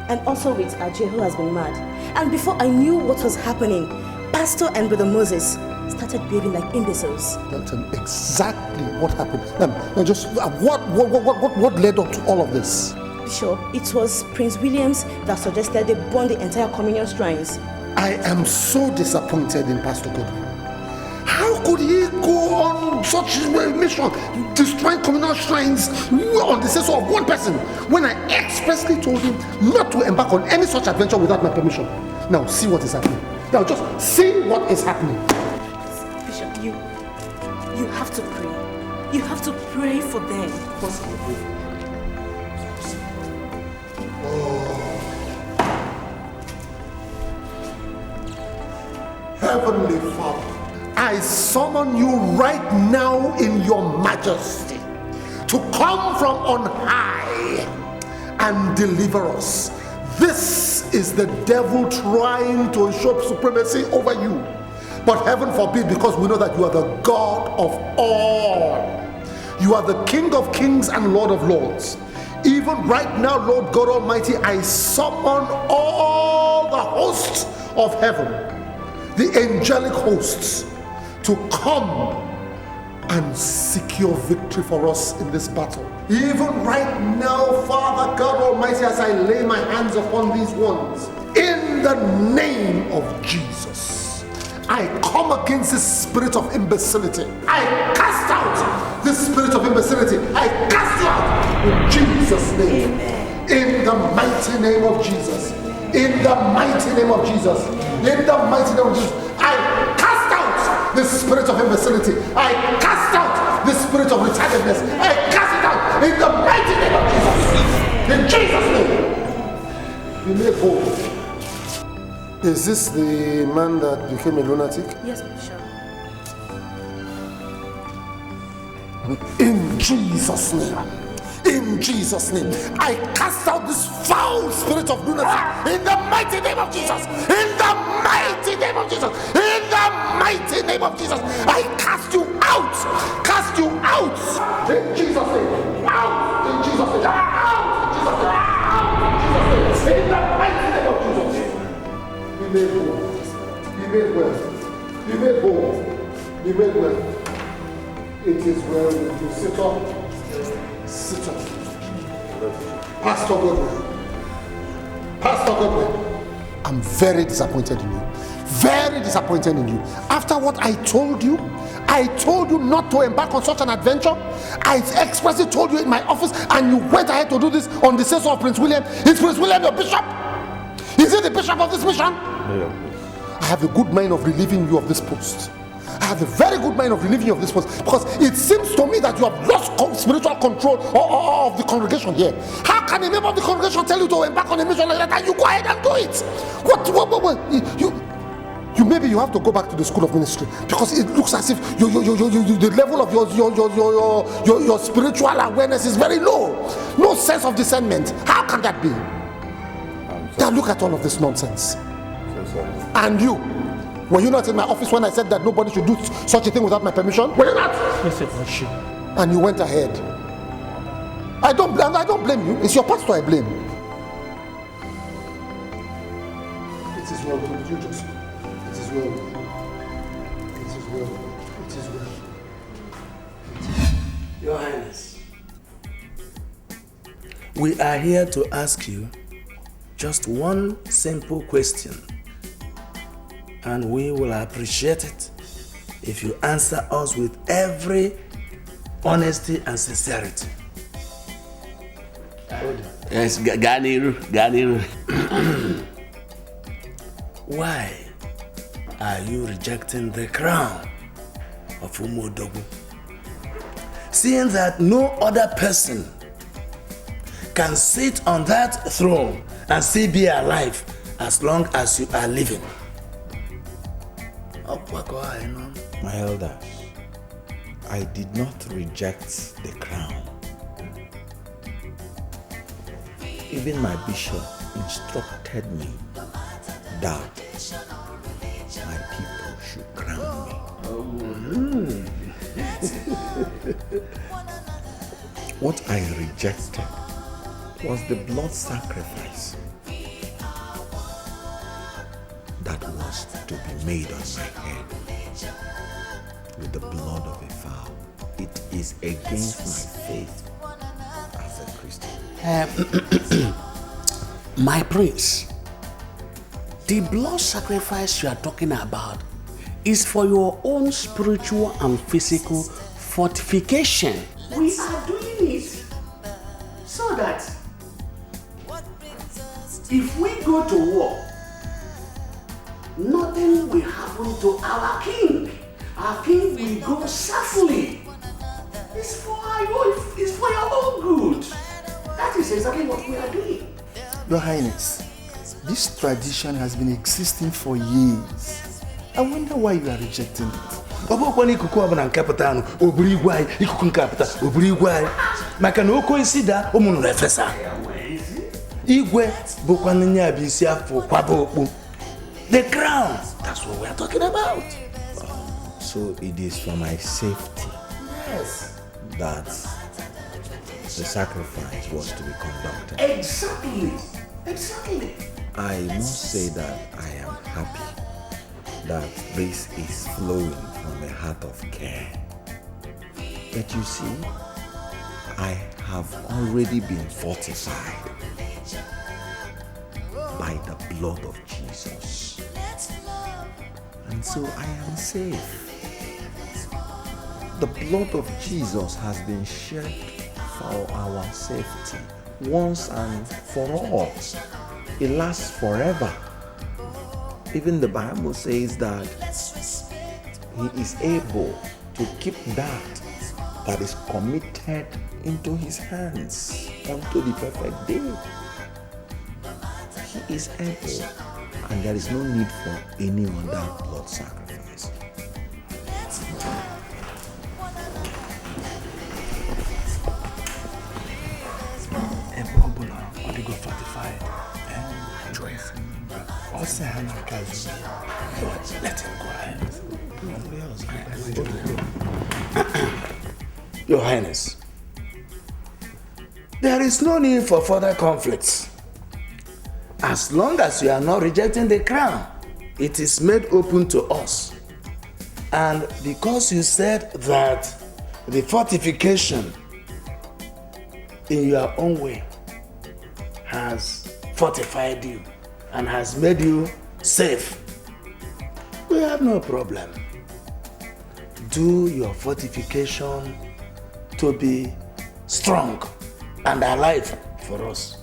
and also with Ajay, who has been mad. And before I knew what was happening, Pastor and Brother Moses started behaving like imbeciles. That's exactly what happened. Just what led up to all of this? Bishop, it was Prince Williams that suggested they burn the entire communion shrines. I am so disappointed in Pastor Godwin. How could he go on such a mission, destroying communal shrines on the sense of one person, when I expressly told him not to embark on any such adventure without my permission? Now see what is happening. Now just see what is happening. Bishop, you have to pray. You have to pray for them. Heavenly Father, I summon you right now in your majesty to come from on high and deliver us. This is the devil trying to usurp supremacy over you. But heaven forbid, because we know that you are the God of all. You are the King of kings and Lord of lords. Even right now, Lord God Almighty, I summon all the hosts of heaven, the angelic hosts, to come and secure victory for us in this battle. Even right now, Father God Almighty, as I lay my hands upon these ones, in the name of Jesus, I come against this spirit of imbecility. I cast out this spirit of imbecility. I cast you out in Jesus' name. In the mighty name of Jesus. In the mighty name of Jesus. In the mighty name of Jesus. I cast out this spirit of imbecility. I cast out this spirit of retardedness. I cast it out in the mighty name of Jesus. In Jesus' name. Be made whole. Is this the man that became a lunatic? Yes, Bishop. In Jesus' name. In Jesus' name, I cast out this foul spirit of lunacy in the mighty name of Jesus. In the mighty name of Jesus. In the mighty name of Jesus, I cast you out. Cast you out. In Jesus' name. Out. In Jesus' name. Out. In Jesus' name. Out. In Jesus' name. In the mighty name of Jesus. Be made whole. Be made well. Be made whole. Be made well. It is well with you. Sit up. Sit up. Pastor Godwin. Pastor Godwin. I'm very disappointed in you. Very disappointed in you. After what I told you not to embark on such an adventure. I expressly told you in my office, and you went ahead to do this on the say-so of Prince William. Is Prince William your bishop? Is he the bishop of this mission? No. I have a good mind of relieving you of this post. I have a very good mind of relieving you of this post, because it seems to me that you have lost spiritual control of the congregation here. How can a member of the congregation tell you to embark on a mission like that and you go ahead and do it? What you maybe you have to go back to the school of ministry, because it looks as if the level of your spiritual awareness is very low. No sense of discernment. How can that be? I'm Now look at all of this nonsense. So sorry. And you, were you not in my office when I said that nobody should do such a thing without my permission? Were you not? Yes, it was you. And you went ahead. I don't blame you. It's your pastor I blame. It is well with you, Joseph. It is well. It is well. It is well. Your Highness, we are here to ask you just one simple question, and we will appreciate it if you answer us with every honesty and sincerity. Yes, Ganiru. Why are you rejecting the crown of Umodogu? Seeing that no other person can sit on that throne and still be alive as long as you are living. My elders, I did not reject the crown. Even my bishop instructed me that my people should crown me. What I rejected was the blood sacrifice that was to be made on my head with the blood of a fowl. It is against my faith as a Christian. My prince, the blood sacrifice you are talking about is for your own spiritual and physical fortification. We are doing it so that if we go to war, nothing will happen to our king. Our king will go safely. It's for your own good. That is exactly what we are doing. Your Highness, this tradition has been existing for years. I wonder why you are rejecting it. The crown, that's what we are talking about. So it is for my safety Yes. that the sacrifice was to be conducted. Exactly. I must say that I am happy that this is flowing from a heart of care. But you see, I have already been fortified by the blood of Jesus. And so I am safe. The blood of Jesus has been shed for our safety once and for all. It lasts forever. Even the Bible says that He is able to keep that is committed into His hands unto the perfect day. He is able, and there is no need for any other blood sacrifice. Let him go ahead. Your Highness, there is no need for further conflicts. As long as you are not rejecting the crown, it is made open to us. And because you said that the fortification in your own way has fortified you and has made you safe, we have no problem. Do your fortification to be strong and alive for us.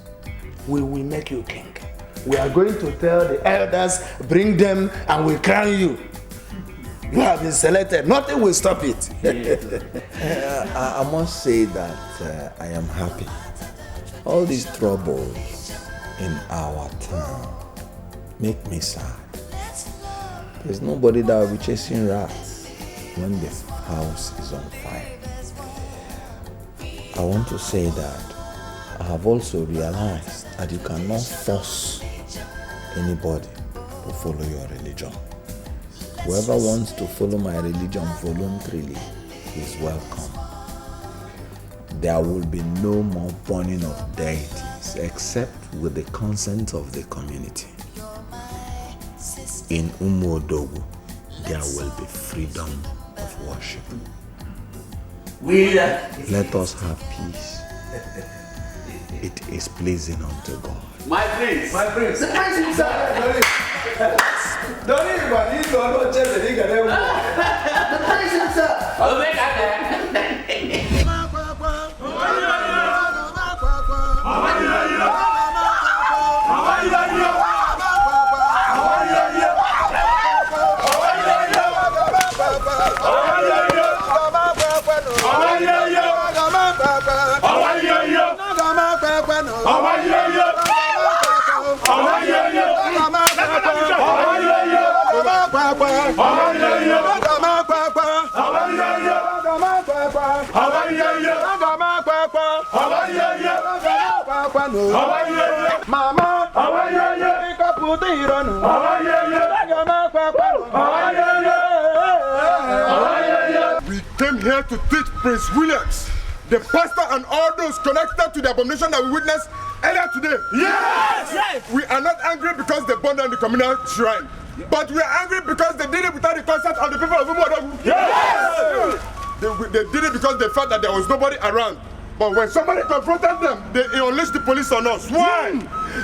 We will make you king. We are going to tell the elders, bring them and we'll crown you. You have been selected. Nothing will stop it. I must say that I am happy. All these troubles in our town make me sad. There's nobody that will be chasing rats when the house is on fire. I want to say that I have also realized that you cannot force anybody to follow your religion. Whoever wants to follow my religion voluntarily is welcome. There will be no more burning of deities except with the consent of the community. In Umuodogu, there will be freedom of worship. Let us have peace. It is pleasing unto God. My prince. The prince himself. Don't anybody need to know just the nigga there. The prince himself. Mama, we came here to teach Prince Williams, the pastor and all those connected to the abomination that we witnessed earlier today. Yes! We are not angry because they burned down the communal shrine, but we are angry because they did it without the consent of the people of Umuodogu. Yes! They did it because they felt that there was nobody around. But when somebody confronted them, they unleashed the police on us. Why?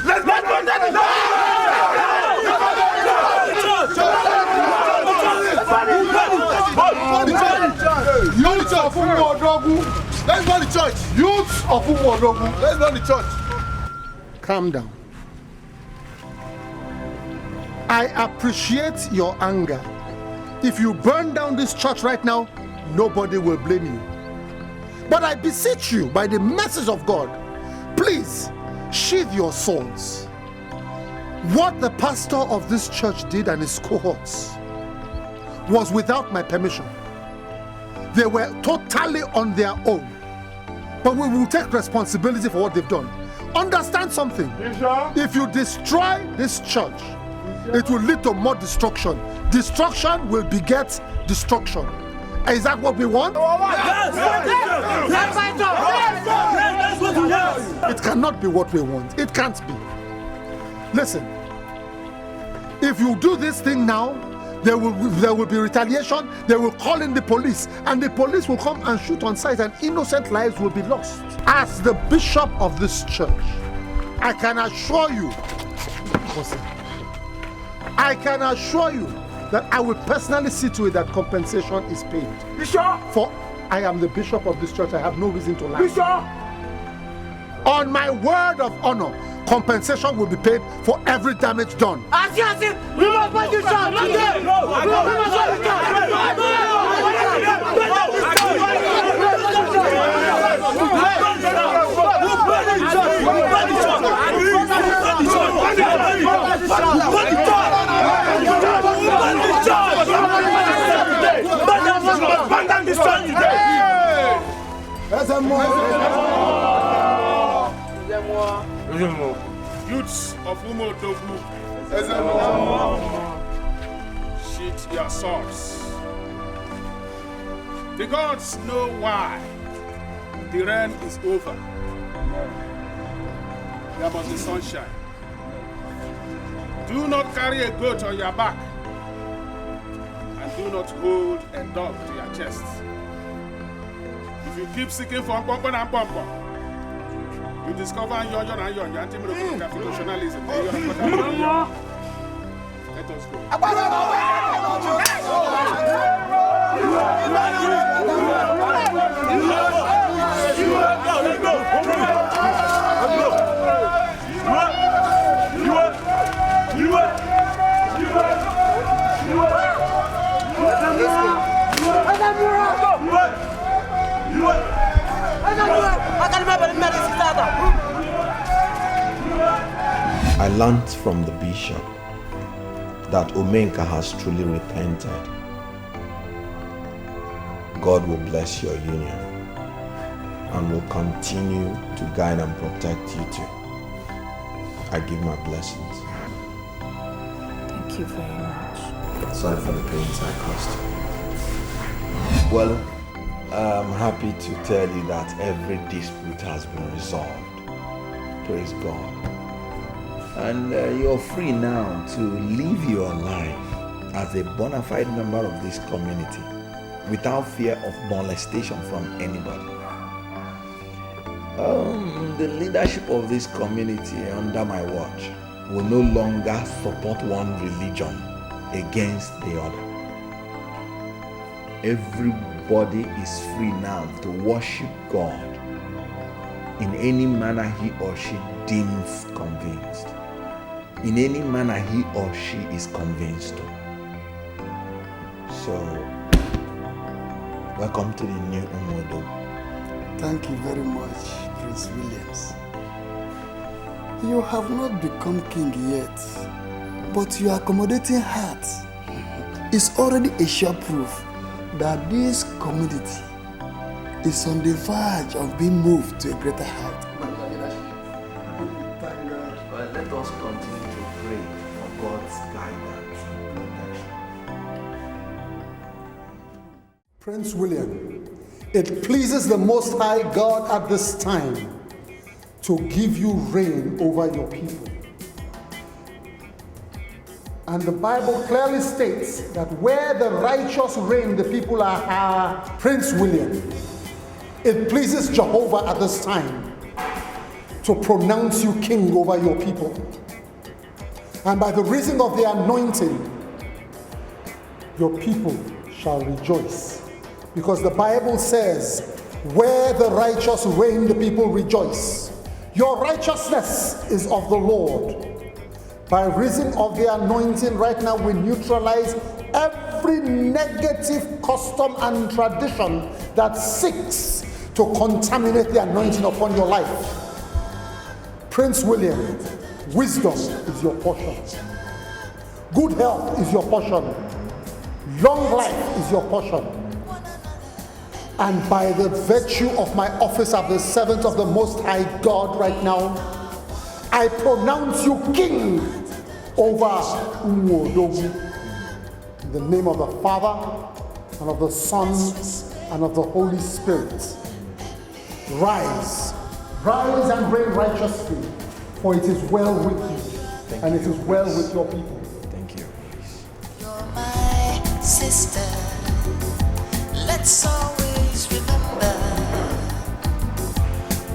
Let's go down the Youth of Umuodogu. Let's go to the church. Youth of Umuodogu. Let's go to the church. Calm down. I appreciate your anger. If you burn down this church right now, nobody will blame you. But I beseech you, by the mercies of God, please sheathe your swords. What the pastor of this church did and his cohorts was without my permission. They were totally on their own. But we will take responsibility for what they've done. Understand something. If you destroy this church, it will lead to more destruction. Destruction will beget destruction. Is that what we want? It cannot be what we want. It can't be. Listen, if you do this thing now, there will be retaliation. They will call in the police, and the police will come and shoot on sight, and innocent lives will be lost. As the bishop of this church, I can assure you, that I will personally see to it that compensation is paid. Bishop! For I am the bishop of this church. I have no reason to lie. Bishop! On my word of honor, compensation will be paid for every damage done. We must find this church! We must find Youths of Umuodogu, sheath your swords. The gods know why the rain is over. There must be sunshine. Do not carry a goat on your back, and do not hold a dog to your chest. If you keep seeking for pompon and pompon, you discover yon anti-constitutionalism. Let us I learned from the bishop that Omenka has truly repented. God will bless your union and will continue to guide and protect you too. I give my blessings. you very much. Sorry for the pains I caused. Well, I'm happy to tell you that every dispute has been resolved. Praise God. And you're free now to live your life as a bona fide member of this community without fear of molestation from anybody. The leadership of this community under my watch will no longer support one religion against the other. Everybody is free now to worship God in any manner he or she deems convinced, in any manner he or she is convinced to. So, welcome to the new Umodo. Thank you very much, Prince Williams. You have not become king yet, but your accommodating heart is already a sure proof that this community is on the verge of being moved to a greater height. Thank God. Well, let us continue to pray for God's guidance and protection. Prince William, it pleases the Most High God at this time to give you reign over your people. And the Bible clearly states that where the righteous reign, the people are. Prince William, it pleases Jehovah at this time to pronounce you king over your people. And by the reason of the anointing, your people shall rejoice. Because the Bible says, where the righteous reign, the people rejoice. Your righteousness is of the Lord. By reason of the anointing, right now we neutralize every negative custom and tradition that seeks to contaminate the anointing upon your life. Prince William, wisdom is your portion. Good health is your portion. Long life is your portion. And by the virtue of my office of the servant of the Most High God right now, I pronounce you king over Umuodogu. In the name of the Father, and of the Son, and of the Holy Spirit. Rise. Rise and reign righteously, for it is well with you, and it is well with your people. Thank you. You're my sister. Let's always remember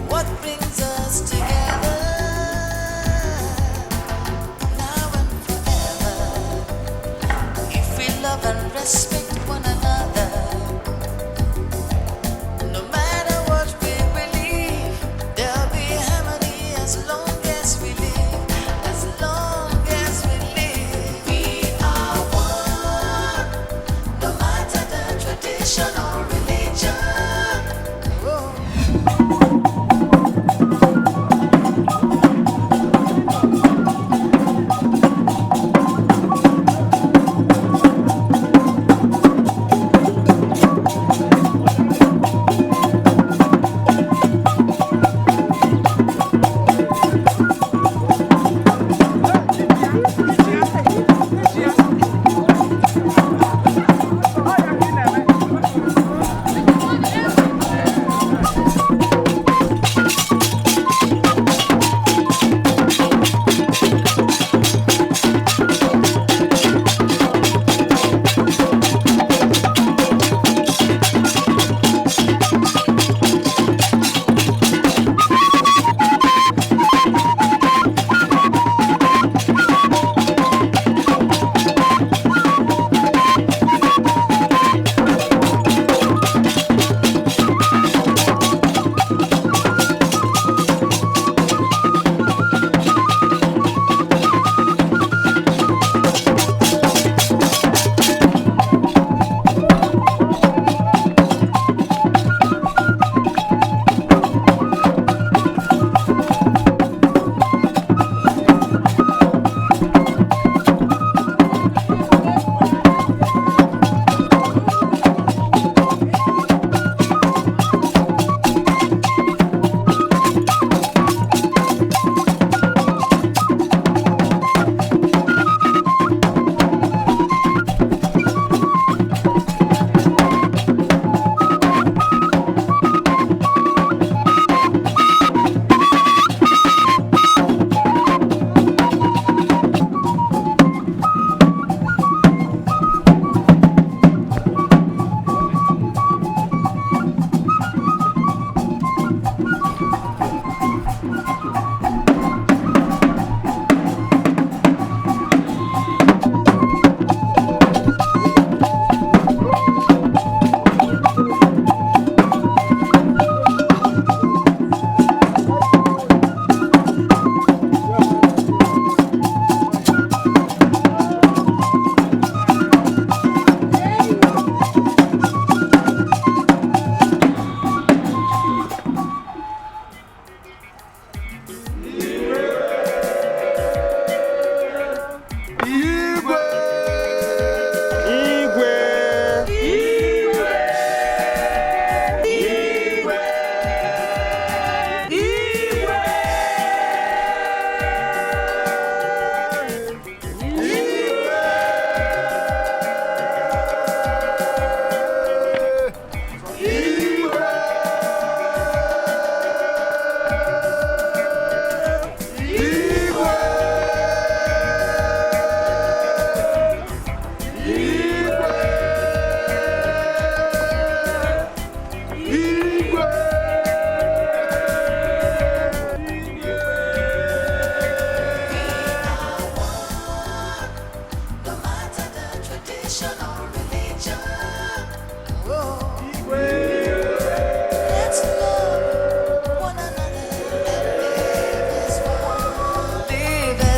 what brings us together now and forever. If we love and respect one another, no matter what we believe, there'll be harmony as long as we live. As long as we live, we are one. No matter the tradition or religion.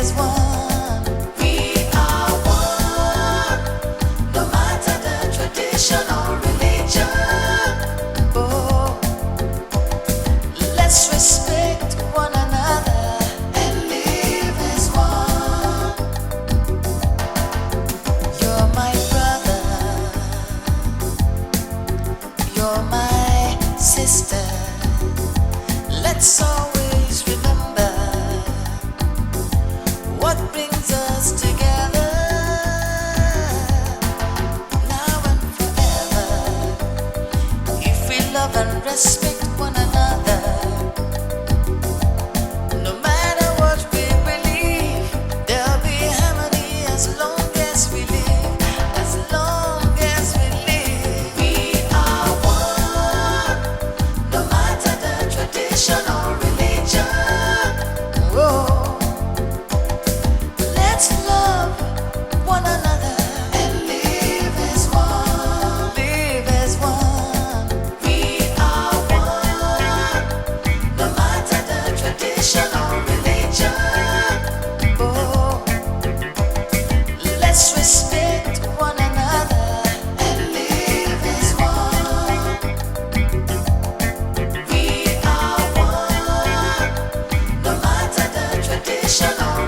as one. We are one, no matter the tradition or religion. Oh, let's respect one another and live as one. You're my brother, you're my sister. Let's always remember what brings us together now and forever. If we love and respect one another, no matter what we believe, there'll be harmony as long as we live, as long as we live. We are one, no matter the tradition or religion. Whoa. Let's love one another and live as one. Live as one. We are one, no matter the tradition or religion. Oh, let's respect one another and live as one. We are one, no matter the tradition or